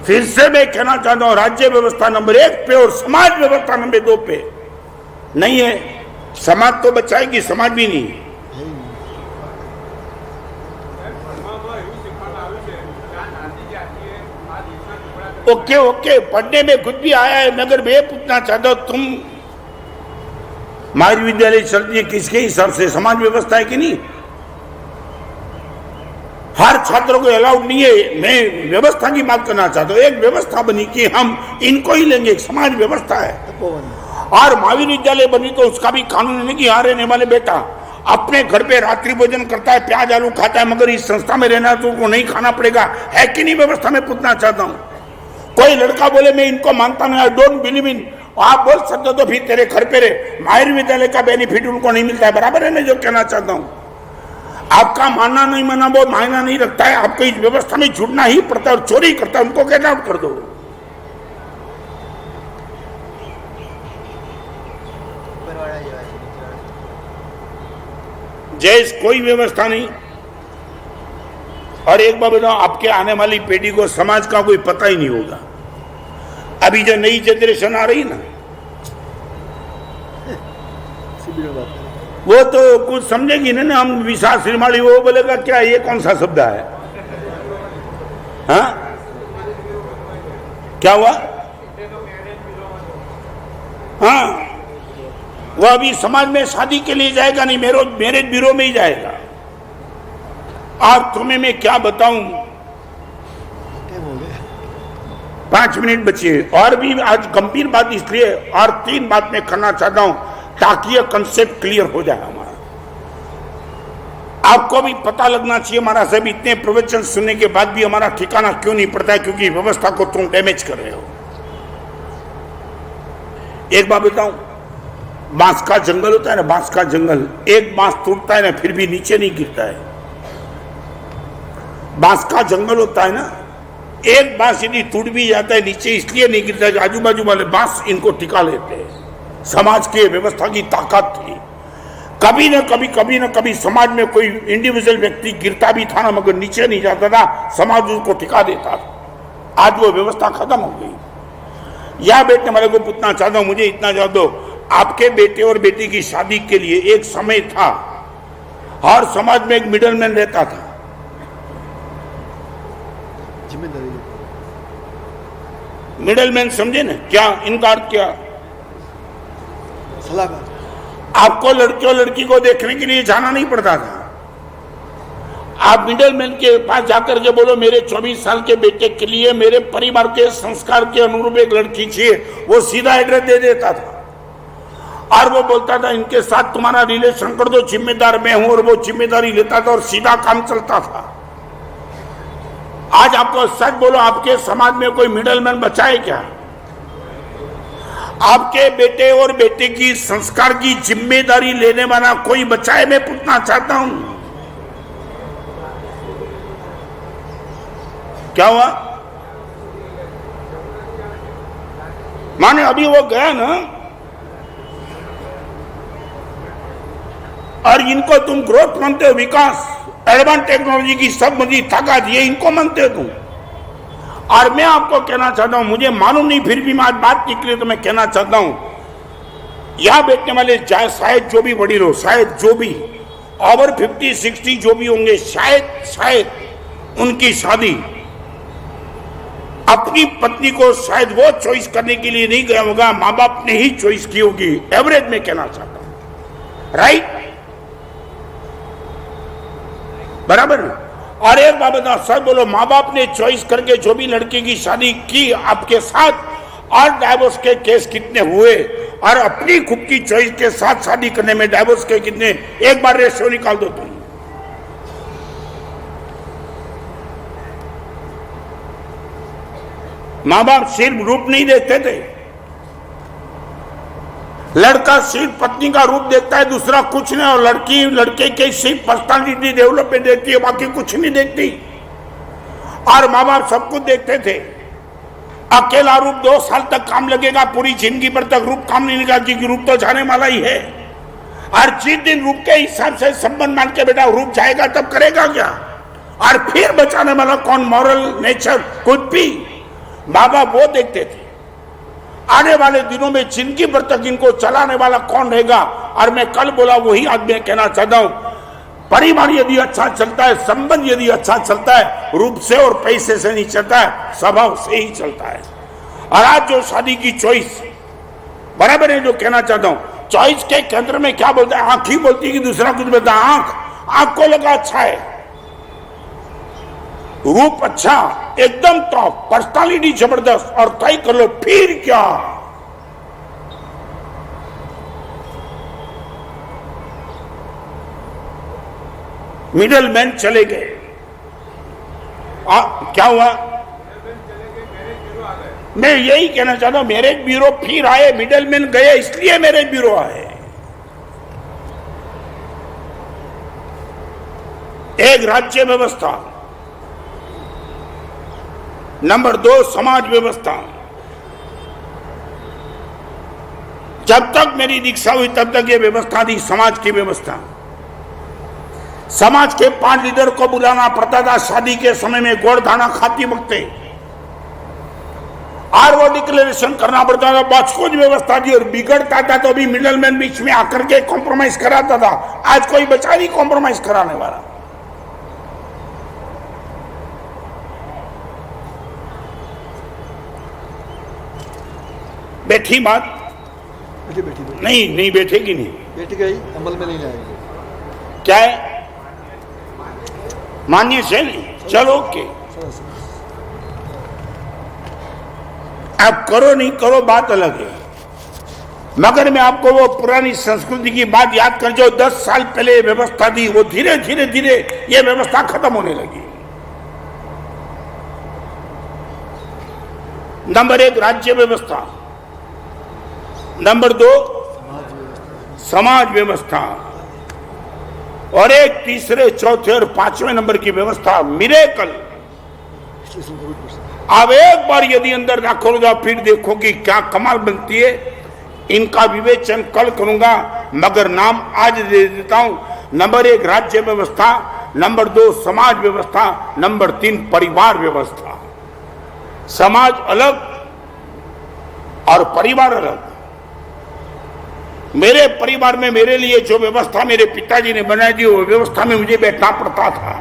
फिर से मैं कहना चाहता हूं, राज्य व्यवस्था नंबर 1 पे और समाज व्यवस्था नंबर 2 पे नहीं है। समाज तो बचाएगी, समाज भी नहीं। ओके, पढ़ने में कुछ भी आया है, मगर मैं पूछना चाहता हूं, तुम महाविद्यालय चलती है किसके हिसाब से? समाज व्यवस्था है कि नहीं? हर छात्रों को अलाउड नहीं है। मैं व्यवस्था की बात करना चाहता हूं। एक व्यवस्था बनी कि हम इनको ही लेंगे, एक समाज व्यवस्था है। और महावीर विद्यालय बनी तो उसका भी कानून है कि यहाँ रहने वाले बेटा अपने घर पे रात्रि भोजन करता है, प्याज आलू खाता है, मगर इस संस्था में रहना तो उनको नहीं खाना पड़ेगा, है कि नहीं व्यवस्था? में पूछना चाहता हूँ। कोई लड़का बोले मैं इनको मानता नहीं, आई डोंट बिलीव इन, आप बोल सकते हो तो फिर तेरे घर पे रहे, महावीर विद्यालय का बेनिफिट उनको नहीं मिलता है, बराबर है मैं जो कहना चाहता हूँ। आपका मानना नहीं मानना वो मायना नहीं रखता है, आपको इस व्यवस्था में जुड़ना ही पड़ता है और चोरी करता है उनको गेट आउट कर दो। जैस कोई व्यवस्था नहीं। और एक बार बताओ, आपके आने वाली पीढ़ी को समाज का कोई पता ही नहीं होगा। अभी जो नई जनरेशन आ रही ना, वो तो कुछ समझेगी ना। हम विशाल श्रीमाली, वो बोलेगा क्या ये कौन सा शब्द है? हाँ, क्या हुआ? हाँ, वो अभी समाज में शादी के लिए जाएगा नहीं, मैरिज ब्यूरो में ही जाएगा। और तुम्हें मैं क्या बताऊं, 5 मिनट बचे और भी आज गंभीर बात इसलिए और 3 बात मैं करना चाहता हूं ताकि यह कंसेप्ट क्लियर हो जाए हमारा। आपको भी पता लगना चाहिए हमारा सब इतने प्रवचन सुनने के बाद भी हमारा ठिकाना क्यों नहीं पड़ता है, क्योंकि व्यवस्था को तुम डैमेज कर रहे हो। एक बात बताऊं, बांस का जंगल होता है ना, बांस का जंगल, एक बांस टूटता है ना फिर भी नीचे नहीं गिरता है। बांस का जंगल होता है ना, एक बांस यदि टूट भी जाता है नीचे इसलिए नहीं गिरता है, आजू बाजू वाले बांस इनको टिका लेते हैं। समाज के व्यवस्था की ताकत थी। कभी न कभी समाज में कोई इंडिविजुअल व्यक्ति गिरता भी था ना, मगर नीचे नहीं जाता था, समाज उसको टिका देता था। आज वो व्यवस्था खत्म हो गई। या बेटे वाले को पूछना चाहता हूं, मुझे इतना जवाब दो, आपके बेटे और बेटी की शादी के लिए एक समय था, हर समाज में एक मिडलमैन रहता था। मिडलमैन समझे ना क्या? इनका अर्थ क्या? सलाहकार। आपको लड़के और लड़की को देखने के लिए जाना नहीं पड़ता था। आप मिडलमैन के पास जाकर के बोलो मेरे 24 साल के बेटे के लिए मेरे परिवार के संस्कार के अनुरूप एक लड़की चाहिए, वो सीधा एड्रेस दे देता था और वो बोलता था इनके साथ तुम्हारा रिलेशन कर दो, जिम्मेदार मैं हूं, और वो जिम्मेदारी लेता था और सीधा काम चलता था। आज आपको सच बोलो, आपके समाज में कोई मिडलमैन बचा है क्या? आपके बेटे और बेटे की संस्कार की जिम्मेदारी लेने वाला कोई बचा है? मैं पूछना चाहता हूं। क्या हुआ? माने अभी वो गया ना, और इनको तुम ग्रोथ मानते हो, विकास, एडवांस टेक्नोलॉजी की सब मुझे ताकत, ये इनको मानते हो तुम। और मैं आपको कहना चाहता हूं, मुझे मालूम नहीं फिर भी आज बात निकली तो मैं कहना चाहता हूं, यहां बैठने वाले शायद जो भी वडील हो, शायद जो भी ओवर 50-60 जो भी होंगे, शायद उनकी शादी अपनी पत्नी को शायद वो चॉइस करने के लिए नहीं गया होगा, मां बाप ने ही चॉइस की होगी। एवरेज में कहना चाहता हूं, राइट? बराबर ना? और एक बात बता, सर बोलो, माँ बाप ने चॉइस करके जो भी लड़की की शादी की आपके साथ, और डाइवोर्स के केस कितने हुए, और अपनी खुद की चॉइस के साथ शादी करने में डाइवोर्स के कितने, एक बार रेशियो निकाल दो तुम। माँ बाप सिर्फ रूप नहीं देखते थे, लड़का सिर्फ पत्नी का रूप देखता है, दूसरा कुछ नहीं, और लड़की लड़के के सिर्फ पर्सनालिटी डेवलपमेंट देखती है, बाकी कुछ नहीं देखती। और माँ बाप सब कुछ देखते थे। अकेला रूप 2 साल तक काम लगेगा, पूरी जिंदगी भर तक रूप काम नहीं लगेगा, क्योंकि रूप तो जाने वाला ही है। और जिस दिन रूप के हिसाब से संबंध मान के बेटा रूप जाएगा तब करेगा क्या? और फिर बचाने वाला कौन? मॉरल नेचर कुछ भी माँ बाप वो देखते थे। आने वाले दिनों में जिंदगी भर तक इनको चलाने वाला कौन रहेगा? और मैं कल बोला वही आज मैं कहना चाहता हूं, परिवार यदि अच्छा चलता है, संबंध यदि अच्छा चलता है, रूप से और पैसे से नहीं चलता है, स्वभाव से ही चलता है। और आज जो शादी की चॉइस, बराबर है जो कहना चाहता हूं, चॉइस के केंद्र में क्या बोलता है? आंख ही बोलती है कि दूसरा कुछ बोलता है? आंख को लगा अच्छा है, रूप अच्छा, एकदम टॉप, पर्सनालिटी जबरदस्त, और तय कर लो फिर क्या। मिडल मैन चले गए, क्या हुआ? मैं यही कहना चाहता हूं, मैरिज ब्यूरो फिर आए, मिडल मैन गए, इसलिए मैरिज ब्यूरो आए। एक राज्य व्यवस्था, नंबर 2 समाज व्यवस्था। जब तक मेरी दीक्षा हुई तब तक ये व्यवस्था थी समाज की व्यवस्था। समाज के 5 लीडर को बुलाना पड़ता था शादी के समय में गोड़ दाना खाती वक्त, आरओ डिक्लेरेशन करना पड़ता था, बहुत कुछ व्यवस्था थी। और बिगड़ता था तो भी मिडलमैन बीच में आकर के कॉम्प्रोमाइज कराता था। आज कोई बचा नहीं कॉम्प्रोमाइज कराने वाला। बैठी बात बैठी नहीं बैठेगी नहीं, बैठ गई, अमल में नहीं लाएंगे। क्या है मान्य से नहीं, चलो ओके, आप करो नहीं करो बात अलग है, मगर मैं आपको वो पुरानी संस्कृति की बात याद कर जो 10 साल पहले व्यवस्था थी, वो धीरे धीरे धीरे ये व्यवस्था खत्म होने लगी। नंबर 1 राज्य व्यवस्था, नंबर 2 समाज व्यवस्था, और एक तीसरे चौथे और 5वें नंबर की व्यवस्था मिरेकल। आप एक बार यदि अंदर दाखिल हो जाओ फिर देखो कि क्या कमाल बनती है। इनका विवेचन कल करूंगा, मगर नाम आज दे देता हूं। नंबर 1 राज्य व्यवस्था, नंबर 2 समाज व्यवस्था, नंबर 3 परिवार व्यवस्था। समाज अलग और परिवार अलग। मेरे परिवार में मेरे लिए जो व्यवस्था मेरे पिताजी ने बनाई थी, वो व्यवस्था में मुझे बैठना पड़ता था,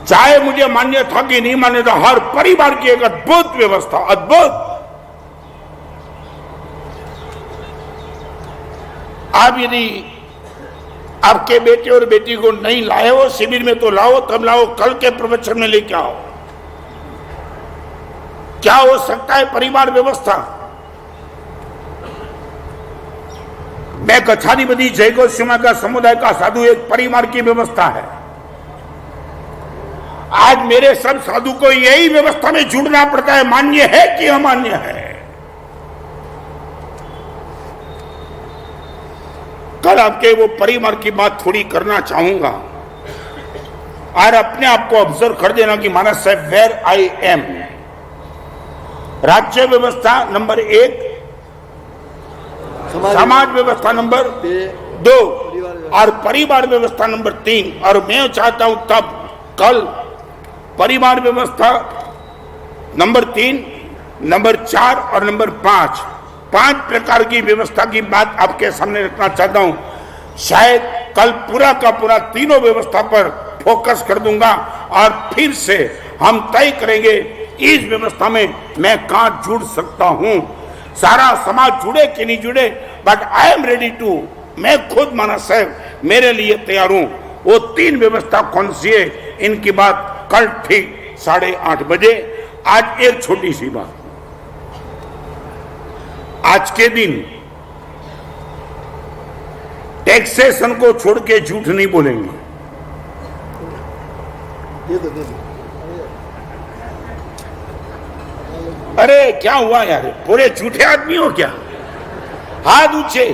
चाहे मुझे मान्य था कि नहीं मान्य था। हर परिवार की एक अद्भुत व्यवस्था, अद्भुत। आप यदि आपके बेटे और बेटी को नहीं लाए हो शिविर में तो लाओ, तब लाओ, कल के प्रवचन में लेके आओ। क्या हो सकता है परिवार व्यवस्था? मैं कछारीपति जय गोस्वामी का समुदाय का साधु, एक परिवार की व्यवस्था है। आज मेरे सब साधु को यही व्यवस्था में जुड़ना पड़ता है, मान्य है कि अमान्य है। कल आपके वो परिवार की बात थोड़ी करना चाहूंगा, और अपने आप को ऑब्जर्व कर देना कि मानस साहब वेयर आई एम। राज्य व्यवस्था नंबर 1, समाज व्यवस्था नंबर 2 और परिवार व्यवस्था नंबर 3। और मैं चाहता हूं तब कल परिवार व्यवस्था नंबर 3, नंबर 4 और नंबर 5 प्रकार की व्यवस्था की बात आपके सामने रखना चाहता हूं। शायद कल पूरा का पूरा तीनों व्यवस्था पर फोकस कर दूंगा, और फिर से हम तय करेंगे इस व्यवस्था में मैं कहां जुड़ सकता हूं। सारा समाज जुड़े कि नहीं जुड़े, but I am ready to. मैं खुद मानस साहब मेरे लिए तैयार हूं। वो 3 व्यवस्था कौन सी है, इनकी बात कल ठीक 8:30 बजे। आज एक छोटी सी बात, आज के दिन टैक्सेशन को छोड़ के झूठ नहीं बोलेंगे। अरे क्या हुआ यार, पूरे झूठे आदमी हो क्या? हाथ ऊंचे।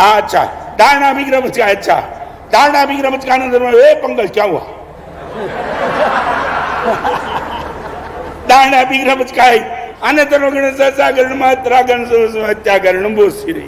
अच्छा दाना बिग्रह बच का, अच्छा दाना बिग्रह बच का पंगल क्या हुआ? दाना बिग्रह बच का अनतनो गण सचा गण मात्रा गण हत्या गण बोसी रही।